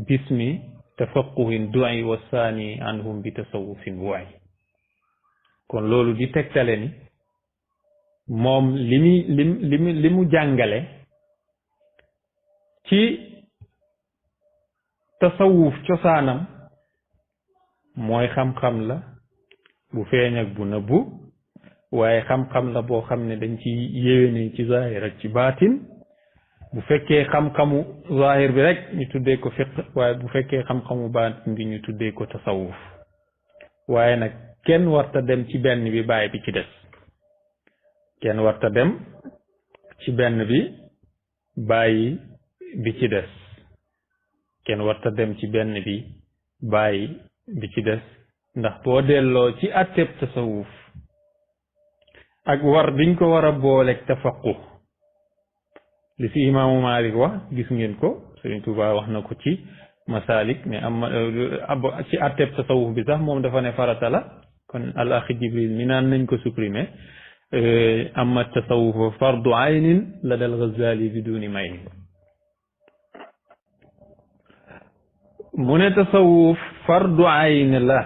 bismi tafaqquhin du'i wa saani anhum bi tasawufin wu'i kon loolu di tegtale ni moom li mu jàngale ci tasawuf cosaanam mooy xam-xam la bu feeñ ak bu nëbbu waaye xam-xam la boo xam ne dañ ci yéwéne ci zahir ak ci baatin bu fekkee xam-xamu zahir bi rek ñu tuddee ko fiq waaye bu fekkee xam-xamu baatin bi ñu tuddee ko tasawuf waaye nag kenn warta dem ci benn bi bàyyi bi ci des kenn warta dem ci benn bi bàyyi bi ci des kenn warta dem ci benn bi bàyyi bi ci des ndax boo delloo ci atteb tasawuf ak war biñ ko war a booleeg tafaqquh li fi imaamu Malik wax gis ngeen ko Sëriñ Tuubaa wax na ko ci masalik mais ci atteb tasawuf bi sax moom dafa ne farata la kon al axi Jibril mi naan nañ ko supprimer amma tasawuf fardu aynin la dal Ghazali biduni mayni mu ne tasawuf fardu ayn la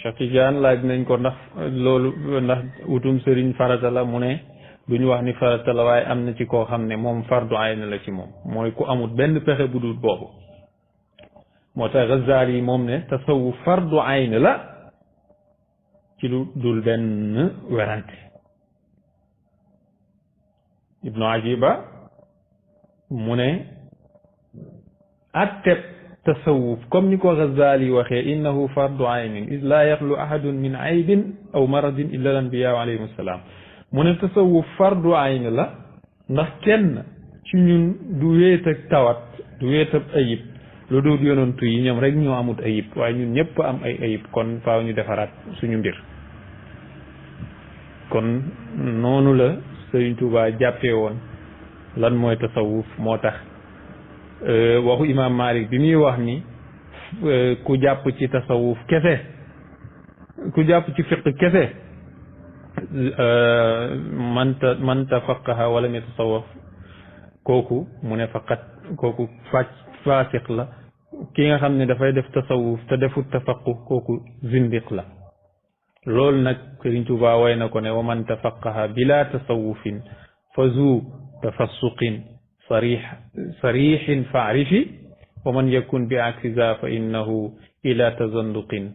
Cheikh Tidiane laaj nañ ko ndax loolu ndax utum sëriñ farata la mu ne duñ wax ni farata la waaye am na ci koo xam ne moom fardu ayn la ci moom mooy ku amul benn pexe bu dul boobu moo tax Ghazali yi moom ne tasawuf fardu ayn la ci lu dul benn werante Ibnu Ajiba mu ne atteb tasawuf comme ni ko Ghazali waxee innahu fardu aynin is la yaxlu ahadun min aybin aw maradin illa al anbiya alayhim salaam mu ne tasawuf fardu ayn la ndax kenn ci ñun du wéet ak tawat du wéet ak ayib lu dul yonantu yi ñoom rek ñoo amut ayib waaye ñun ñëpp am ay ayib kon faaw ñu defaraat suñu mbir kon noonu la Sëriñ Tuubaa jàppee woon lan mooy tasawuf moo tax waxu imam Malik bi muy wax ni ku jàpp ci tasawuf kese ku jàpp ci fiq kese man tafaqaha wala mi tasawuf kooku mu ne faqat kooku faasiq la ki nga xam ne dafay def tasawuf te defut tafaqu kooku zindiq la loolu nag Sëriñ Tuubaa way na ko ne wa man tafaqaha bila tasawufin fa zu tafassuqin sarixin faarifi wa man yakun bi aksi za fa innahu ila tazanduqin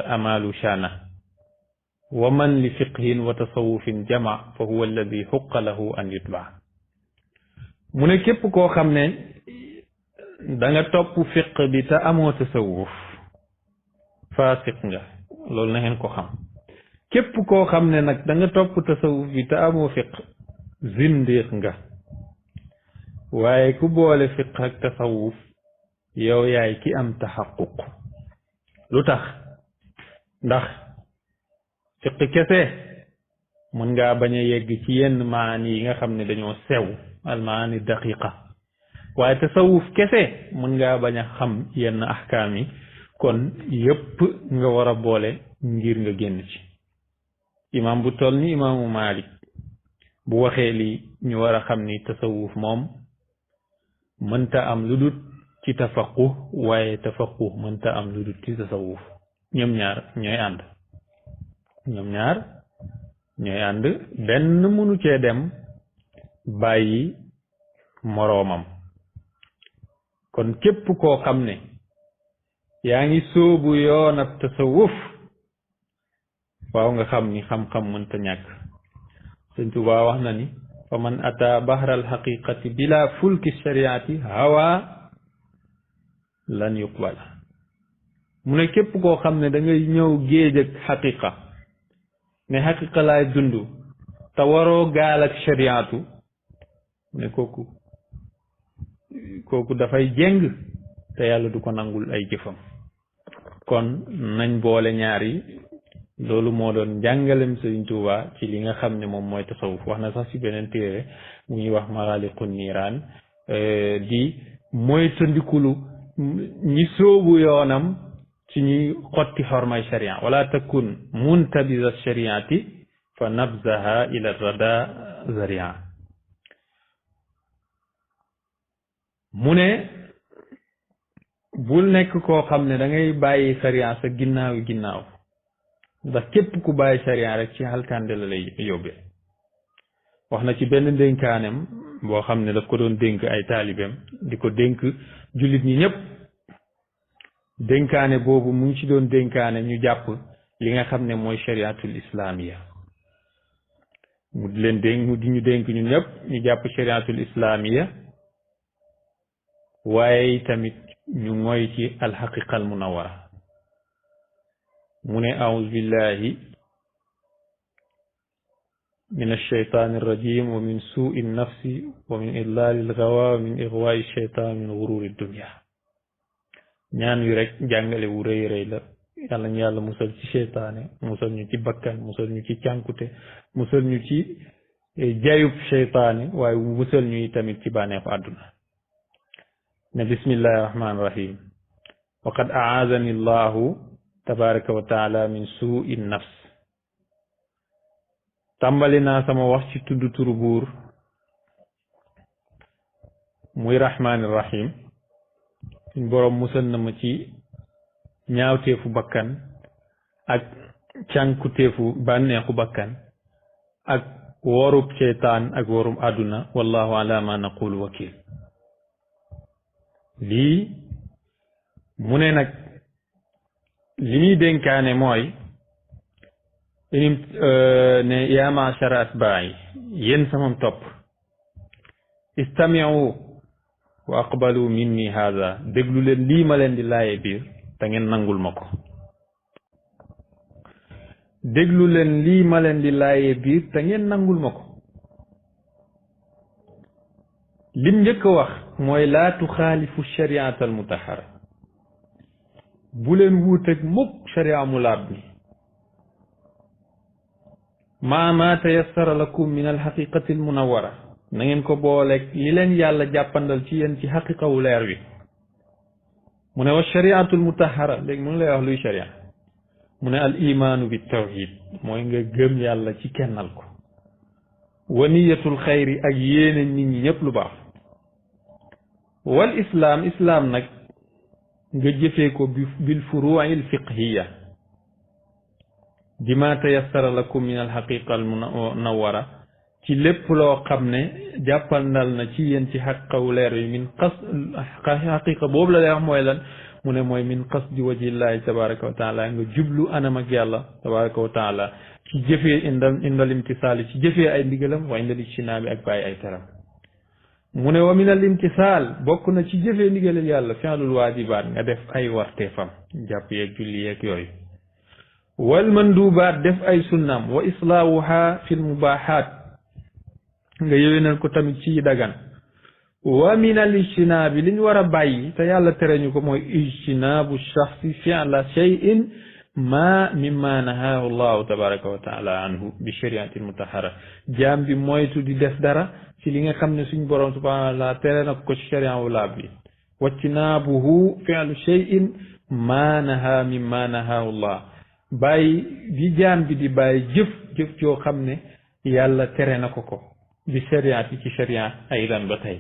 amalu shana wa man li fiqhin wa tasawufin jama fa huwa alladi xuqa lahu an yutba mu ne képp koo xam ne da nga topp fiq bi te amoo tasawuf faasiq nga loolu na ngeen ko xam képp koo xam ne nag da nga topp tasawuf bi te amoo fiq zindiq nga waaye ku boole fiq ak tasawuf yow yaay ki am taxaquq lu tax ndax fiq kese mën ngaa bañ a yegg ci yenn maani yi nga xam ne dañoo sew al maani daqiqa waaye tasawuf kese mën ngaa bañ a xam yenn ahkaam yi kon yépp nga war a boole ngir nga génn ci imam bu toll ni imaamu Malik bu waxee lii ñu war a xam ni tasawuf moom mënta am lu dul ci tafaqu waaye tafaqu mënta am lu dul ci tasawuf ñoom ñaar ñooy ànd benn mënu cee dem bàyyi moroomam kon képp koo xam ne yaa ngi sóobu yoon ab tasawuf waaw nga xam ni xam-xam mënta ñàkk Sëñ Tuubaa wax na ni fa man ata bahral haqiqati bila fulki shariati hawa lan yuqbal mu ne képp koo xam ne da ngay ñëw géej ak xaqiqa ne xaqiqa laay dund te waroo gaal ak shariatu ne kooku dafay jéng te yàlla du ko nangul ay jëfam kon nañ boole ñaar yi loolu moo doon njàngalem Sëriñ Tuubaa ci li nga xam ne moom mooy tasawuf wax na sax ci beneen téere mu ñuy wax Maxaaliqun Niiraan di mooy tandikulu ñi sóobu yoonam ci ñuy xotti xormay sharia wala takun muntabiza shariati fa nabzaha ila rada zaria mu ne bul nekk koo xam ne da ngay bàyyi sariya sa ginnaaw ndax képp ku bàyyi sariya rek ci alkande la lay yóbbee wax na ci benn dénkaanem boo xam ne daf ko doon dénk ay taalibeem di ko dénk jullit ñi ñëpp dénkaane boobu mu ngi ci doon dénkaane ñu jàpp li nga xam ne mooy shariatul islamiya mu di leen dénk mu di ñu dénk ñun ñëpp ñu jàpp shariatul islamiya waaye tamit ñu mooy ci alxaqiqa al munawara mu ne aouzu billahi min alsheytan irrajim wa min suui nafsi wa min idlali algawa wa min igwaai sheytan min gururi dunia ñaan wi rek jàngale wu rëy rëy la yàlla ñu yàlla musal ci seytaane musal ñu ci bakkan musal ñu ci cànkute musal ñu ci jayub seytaane waaye musal ñu tamit ci bànneexu àdduna ne bismillahi rahmaani rahim wa qad aazani llahu tabaraka wa taala min suui nafs tàmbali naa sama wax ci tudd turu buur muy rahmaani rahim suñ boroom musal na ma ci ñaawteefu bakkan ak cànkuteefu bànneexu bakkan ak worub seytaan ak worub àdduna wallahu ala ma naqulu wakil lii mu ne nag li muy dénkaane mooy ne yaa maachara atbaa'i yéen samam topp istamiu wa aqbalu minni haada déglu leen lii ma leen di laaye biir te ngeen nangul ma ko déglu leen lii ma leen di laaye biir te ngeen nangul ma ko lim njëkk a wax mooy laa tuxaalifu shariata al mutahara bu leen wuuteeg mukk sharia mu laab mi ma tayassara lakum min al xaqiqati al munawara na ngeen ko booleeg li leen yàlla jàppandal ci yéen ci xaqiqa wu leer wi mu ne wa shariatul mutahara léegi mu ngi lay wax luy sharia mu ne al imaanu bi tawhid mooy nga gëm yàlla ci kennal ko wa niyatul xayri ak yéene nit ñi ñëpp lu baax wal islaam nag nga jëfee ko bil furuu'il fiqhiya bima tayassara lakum min al xaqiqa al munawara ci lépp loo xam ne jàppandal na ci yéen ci xaqiqawu leer yi min xaqiqa boobu la lay wax mooy lan mu ne mooy min qasdi wajillahi tabaraka wa taala nga jublu anam ak yàlla tabaraka wa taala ci jëfee indal imtisaali ci jëfee ay ndigalam wa indal ijtinaabi ak bàyyi ay teram mu ne wa min al imtisaal bokk na ci jëfee ndigalal yàlla fi'lul waajibaat nga def ay warteefam jàpp yeeg julli yeeg yooyu wal mandubaat def ay sunnaam wa islaawuha fil mubaahaat nga yéwénal ko tamit ci dagan wa min al ijtinaabi li ñu war a bàyyi te yàlla tere ñu ko mooy ijtinaabu shaxsi fi'la shay'in ma mimma nahaahu llahu tabaraka wa taala anhu bi shariatil mutahara jaam bi moytu di def dara ci li nga xam ne suñ borom subhanahu wa taala tere na ko ci sharia wu laab bi wajtinaabuhu fi'lu shay'in ma nahaa mimma nahaahu llah bàyyi bi jaam bi di bàyyi jëf joo xam ne yàlla tere na ko bi shariat yi ci sharia aydan ba tey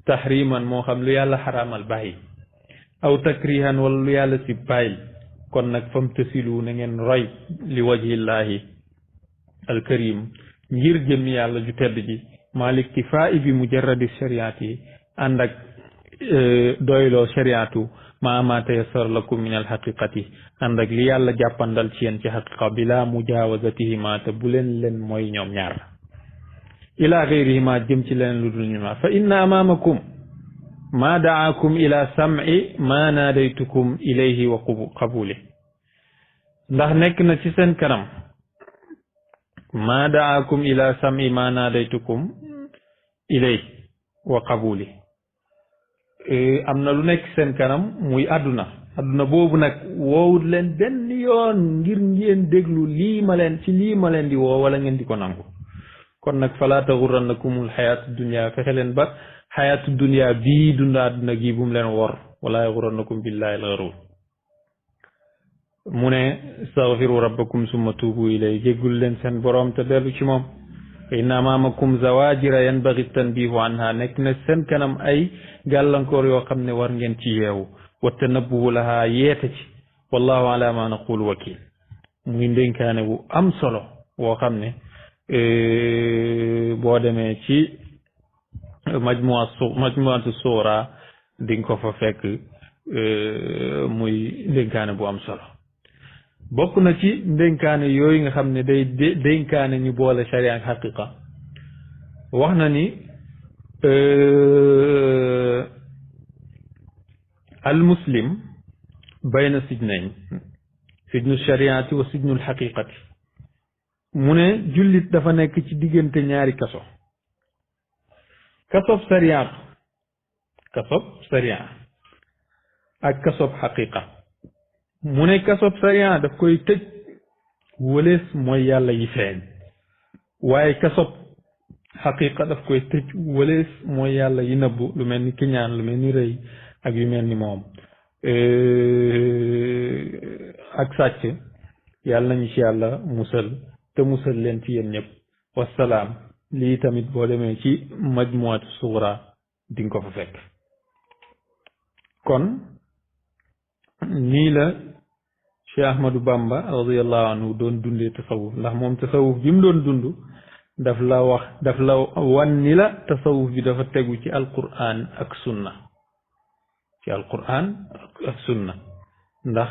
tahriman moo xam lu yàlla xaraamal bàyyi aw takrihan wala lu yàlla si bàyyi kon nag fam tasilu na ngeen roy li wajhillahi alkarim ngir jëm yàlla ju tedd ji malik tifaa'i bi mujarradi shariat yi ànd ak doyloo shariatu ma tayassar lakum min alxaqiqati ànd ak li yàlla jàppandal ci yéen ci xaqiqa bila mujawazatihima te bu leen mooy ñoom ñaar ila gayrihima jëm ci leen lu dul ñu ma fa inna amamakum ma daakum ila sam'i ma naadaytukum ilayhi wa qabuli ndax nekk na ci seen kanam ma daakum ila sam'i ma naadaytukum ilayhi wa qabuli am na lu nekk seen kanam muy àdduna boobu nag woowut leen benn yoon ngir ngeen déglu lii ma leen di woo wala ngeen di ko nangu kon nag fala taxurrannakumul xayaatu dunya fexe leen ba xayaatu dunya bii dunda àdduna gi bu mu leen wor wala yaxurrannakum billahi al-gharuur mu ne astaghfiru rabbakum summa tuubu ilay jéggul leen seen boroom te dellu ci moom fa inna amaamakum zawajira yanbaghi tanbihu anha nekk na seen kanam ay gàllankoor yoo xam ne war ngeen ci yeewu wa tanabbuhu laha yeete ci wallahu ala ma naqulu wakil muy ndénkaane bu am solo woo xam ne boo demee ci majmuatu suura di nga ko fa fekk muy ndénkaane bu am solo bokk na ci ndénkaane yooyu nga xam ne day dénkaane ñu boole sharia ak xaqiqa wax na ni al muslim bayna sijnayn sijnu shariati wa sijnu alxaqiqati mu ne jullit dafa nekk ci diggante ñaari kaso kasob sariya ak kasob xaqiqa mu ne kasob sariya daf koy tëj wëlees mooy yàlla yi feeñ waaye kasob xaqiqa daf koy tëj wëlees mooy yàlla yi nëbbu lu mel ni kiñaan lu mel ni rëy ak yu mel ni moom ak sàcc yàlla nañu ci yàlla musal te musal leen ci yéen ñëpp wasalaam lii tamit boo demee ci majmuat sugra di nga ko fa fekk kon nii la Cheikh Ahmadou Bamba radiallahu anhu doon dundee tasawuf ndax moom tasawuf bi mu doon dund daf la wan ni la tasawuf bi dafa tegu ci alquran ak sunna ndax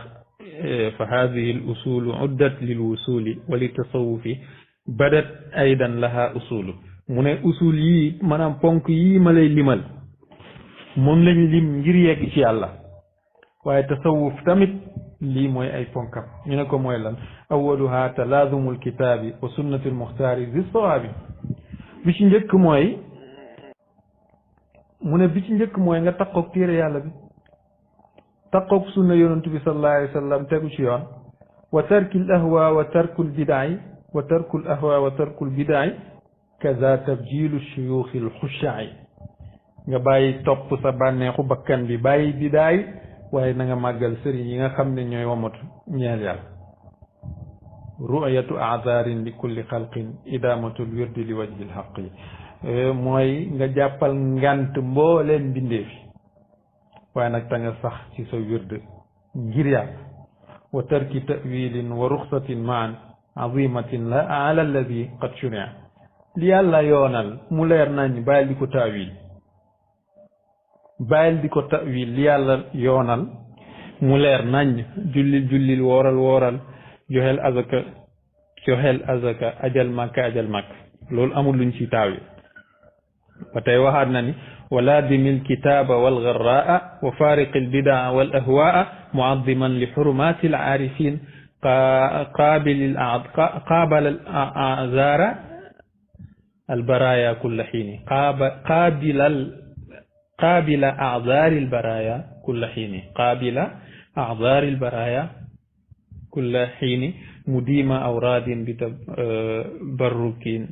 fa hadihi al usulu uddat lil wusuli wa li tasawufi badat aydan laha usulu mu ne usul yii maanaam ponk yii ma lay limal moom lañ lim ngir yegg ci yàlla waaye tasawuf tamit lii mooy ay ponkam ñu ne ko mooy lan awaluha talaazumu alkitaabi wa sunnati almuxtaari zi sawaabi bi ci njëkk mooy mu ne bi ci njëkk mooy nga takkoog téere yàlla bi takkoog sunna yonantu bi sallallahu alayhi wa sallam tegu ci yoon wa tarkil ahwa wa tarkul bidaay wa tarkul ahwa wa tarkul bidaay kaza tabjilu shuyuuxi alxushaay nga bàyyi topp sa bànneexu bakkan bi bàyyi bidaay waaye na nga màggal sëriñ yi nga xam ne ñooy wamatu ñeel yàlla ru'yatu a'zarin li kulli xalqin idamatul wirdi li wajhi lxaq yi mooy nga jàppal ngant mbooleen mbindeef yi waaye nag ta nga sax ci sa wird ngir yàlla wa tarki ta'wilin wa ruxsatin maan azimatin la ala alladi qad shuria li yàlla yoonal mu leer nañ bàyyil di ko taawil li yàlla yoonal mu leer nañ jullil wooral joxeel azaka ajal màkka loolu amul luñ ci taawil ba tey waxaat na ni walaazimi alkitaaba walgarraa wa faariqi albidaa wal ahwaa muazziman li xurumaati alaarifin qaabala azaara albaraya kulla xiini qaabila azaari albaraya kulla xiini mudiima awraadin bi tabarrukin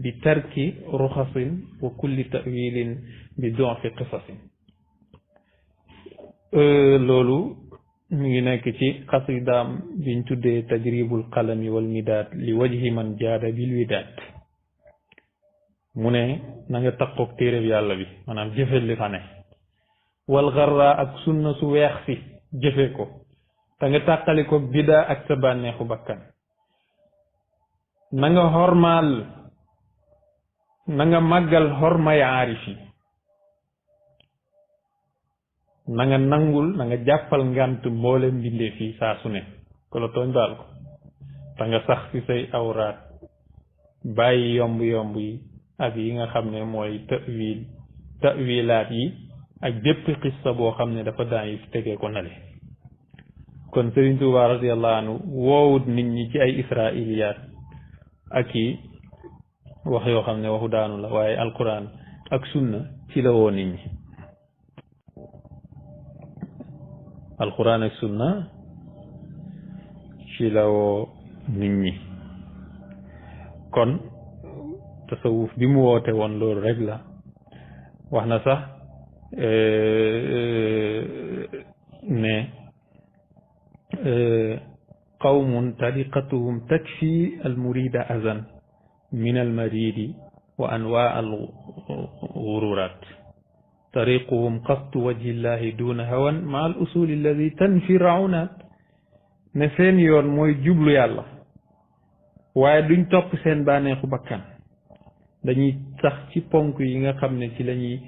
bi tarki ruxasin wa kulli tawilin bi dufi qisasin loolu mi ngi nekk ci xasidaam biñ tuddee tajribul qalami wal midaad li wajhi man jaada bil widaad mu ne na nga takkoog téereb yàlla bi maanaam jëfe li fa ne wal garra ak sunna su weex si jëfe ko te nga tàqali ko bidaa ak sa bànneexu bakkan na nga xormaal na nga màggal xormay aarif yi na nga nangul na nga jàppal ngant mboolem mbindeef yi saa su ne ko la tooñ baal ko te nga sax ci say awraat bàyyi yomb yi ak yi nga xam ne mooy tawilaat yi ak bépp xissa boo xam ne dafa daan yi tegee ko nale kon Sëriñ Tuubaa radiyallahu anhu woowut nit ñi ci ay israiliyaat ak i wax yoo xam ne waxu daanu la waaye alquran ak sunna ci la woo nit ñi alquran ak sunna ci la woo nit ñi kon tasawuf bi mu woote woon loolu rek la wax na sax ne qawmun tariqatuhum takfi almurida azan min almaridi wa anwaa alxururat tariquhum qasdu wajhillahi duna hawan ma al usuli alladi tanfi raunat ne seen yoon mooy jublu yàlla waaye duñ topp seen bànneexu bakkan dañuy sax ci ponk yi nga xam ne ci la ñuy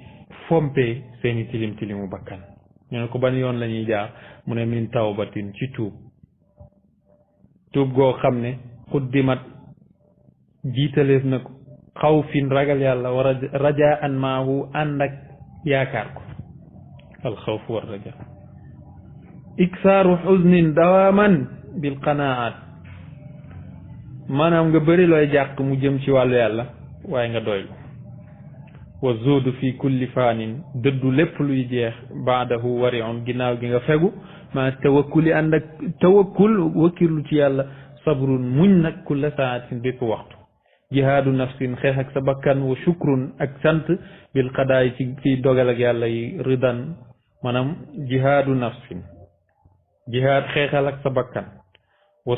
fompee seeni tilim tilimu bakkan ñu ne ko ban yoon la ñuy jaar mu ne min tawbatin ci tuub goo xam ne xuddimat jiitaleef na ko xawfin ragal yàlla war a raja an maahu ànd ak yaakaar ko alxawf war raja iksaaru xusnin dawaaman bil qanaat maanaam nga bëri looy jàq mu jëm ci wàllu yàlla waaye nga doylu wa zuudu fi kulli faanin dëddu lépp luy jeex baadahu wariun ginnaaw gi nga fegu ma tawakkuli ànd ak tawakkul wakkirlu ci yàlla sabrun muñ nag kulla saatin bépp waxtu jihaadu nafsin xeex ak sa bakkan wa shukrun ak sant bil qadaay ci dogal ak yàlla yi ridan maanaam jihaadu nafsin jihaad xeexal ak sa bakkan wa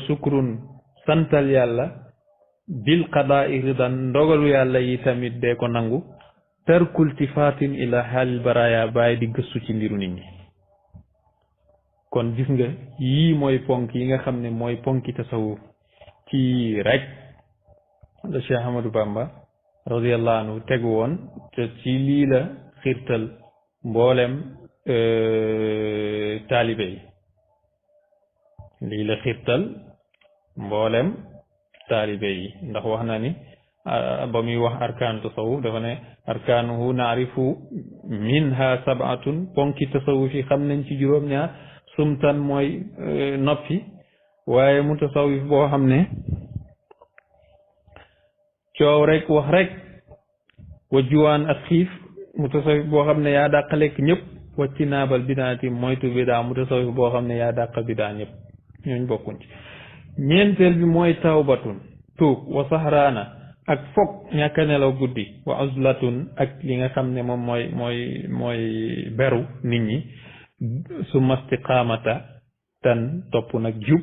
sukrun santal yàlla bil qadaai ridan ndogalu yàlla yi tamit dee ko nangu tarkul tifaatin ila xaalil baraya bàyyi di gëstu ci mbiru nit ñi kon gis nga yii mooy ponk yi nga xam ne mooy ponki tasawuf ci rek la Cheikh Ahmadou Bamba radiallahu anhu tegu woon te ci lii la xiirtal mboolem taalibe yi lii la xiirtal mboolem taalibe yi ndax wax na ni ba muy wax arkaanu tasawuf dafa ne arkaanuhu naarifu minha sabatun ponki tasawuf yi xam nañ ci juróom-ñaar sumtan mooy noppi waaye mu tasawuf boo xam ne coow rek wax rek wa juwaan ak xiif mu tasawuf boo xam ne yaa dàq lekk ñëpp wacci naabal bidaati moytu bidaa mu tasawuf boo xam ne yaa dàq bidaa ñëpp ñooñ bokkuñ ci ñeenteel bi mooy tawbatun tuub wa saxraana ak foog ñàkk a nelaw guddi wa uzlatun ak li nga xam ne moom mooy beru nit ñi su mastiqaamata tan topp nag jub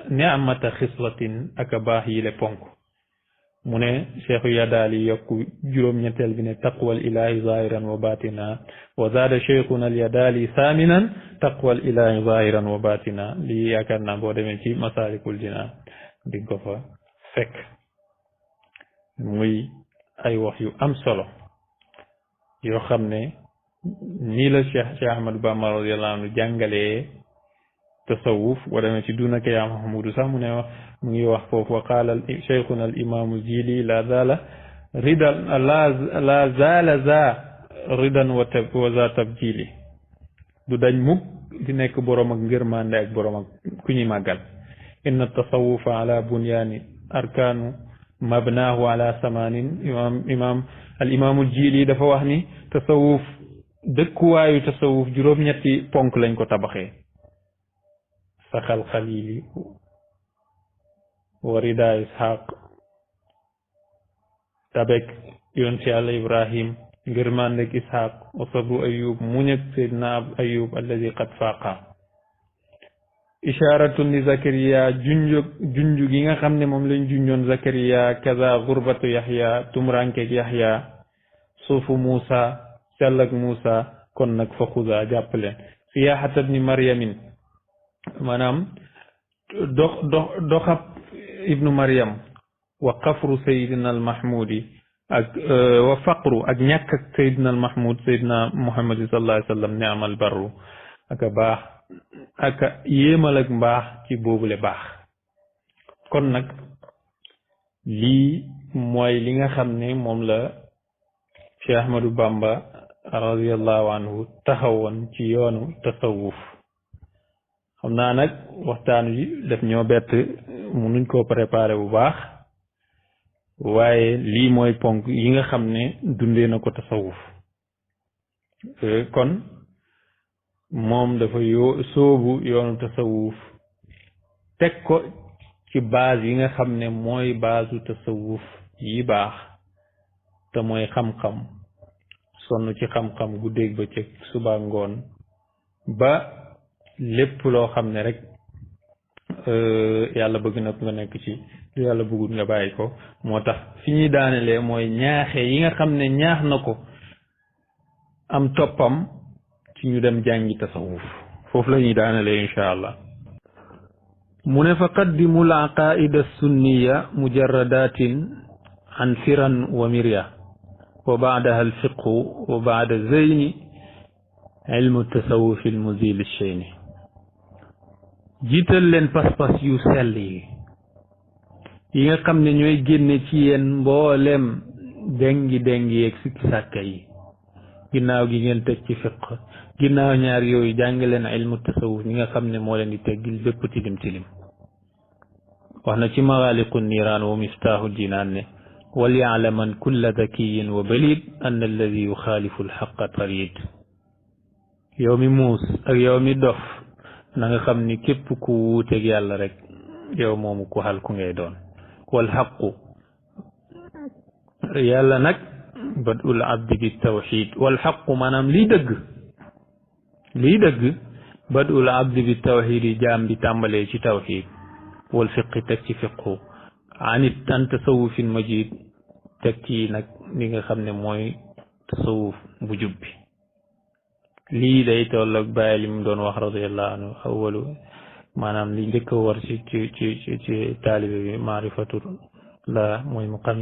neamata xislatin ak a baax yi le ponk mu ne cheikhu yadaali yokku juróom-ñetteel bi ne taqwal ilahi zahiran wa batina wa zaada cheikhuna al yadaali saaminan taqwal ilahi zahiran wa batina lii yaakaar naa boo demee ci masalikul jinaan di ko fa fekk muy ay wax yu am solo yoo xam ne nii la Cheikh Ahmadou Bamba radiyallahu anhu jàngalee tasawuf boo demee ci dunaka yaa Mahmudu sax mu ne mu ngi wax foofu wa qaala cheikhuna al imaamu jili la zaala ridan la zaala za ridan wa za tabjili du dañ mukk di nekk boroom ak ngërmande ak boroom ak ku ñuy màggal inna tasawufa ala bunyaani arkaanu mabnaahu ala samanin imam al imaamul jili dafa wax ni tasawuf dëkkuwaayu tasawuf juróom-ñetti ponk lañ ko tabaxee saxal xalili wa rida ishaq tabek yoon ci yàlla ibrahim ngërmandek ishaq wa sabru ayub muñëg seydna ayub alladi qad faaqa isharatun li zakariya junju gi nga xam ne moom lañ junjoon zakariya kaza gurbatu yaxya tumrankeeg yaxya suufu muusa càllak muusa kon nag fa xuza jàppaleen siyaxat ibni maryamin maanaam doxab ibnu maryam wa qafru sayidina al mahmudi ak wa faqru ak ñàkk ak sayidina al mahmud sayidina muhammad sallallahu alayhi wa sallam ni'mal barru ak a baax ak a yéemal ak mbaax ci boobule baax kon nag lii mooy li nga xam ne moom la Cheikh Ahmadou Bamba radiallahu anhu taxawoon ci yoonu tasawuf xam naa nag waxtaan wi daf ñoo bett munuñ koo préparé bu baax waaye lii mooy ponk yi nga xam ne dundee na ko tasawuf kon moom dafa sóobu yoonu tasawuf teg ko ci base yi nga xam ne mooy baasu tasawuf yi baax te mooy xam-xam sonn ci xam-xam guddeeg bëccëg suba ngoon ba lépp loo xam ne rek yàlla bëgg na nga nekk ci lu yàlla bëggul nga bàyyi ko moo tax fi ñuy daanelee mooy ñaaxe yi nga xam ne ñaax na ko am toppam ci ñu dem jàngi tasawuf foofu la ñuy daanelee incha allah mu ne fa qaddimu al aqaida sunniya mujarradatin an firan wa mirya wa baadaha al fiqhu wa baada zeyni ilmu tasawuf al muzil al shayni jiital leen pas-pas yu sell yi nga xam ne ñooy génne ci yéen mboolem dengi yeeg sikki sàkka yi ginnaaw gi ngeen teg ci fiq ginnaaw ñaar yooyu jàng leen ilmu tasawuf ñi nga xam ne moo leen di teggil bépp tilim wax na ci magaaliqu niiraan wa miftaahu jinaan ne wal yaalaman kulla dakiyin wa balid anna alladi yuxaalifu alxaqa tarid yow mi muus ak yow mi dof na nga xam ni képp ku wuuteeg yàlla rek yow moomu ku xal ku ngay doon wal xaqu yàlla nag badul abdi bi tawxid wal xaqu maanaam lii dëgg badul abdi bi tawxid yi jaam bi tàmbalee ci tawxid wal fiqi teg ci fiqu anit an tasawufin majid teg ci nag li nga xam ne mooy tasawuf bu jub bi lii day tolloog bàyyi li mu doon wax radiallahu anhu awalu maanaam li njëkk a war ci taalibe bi maarifatul la mooy mu xam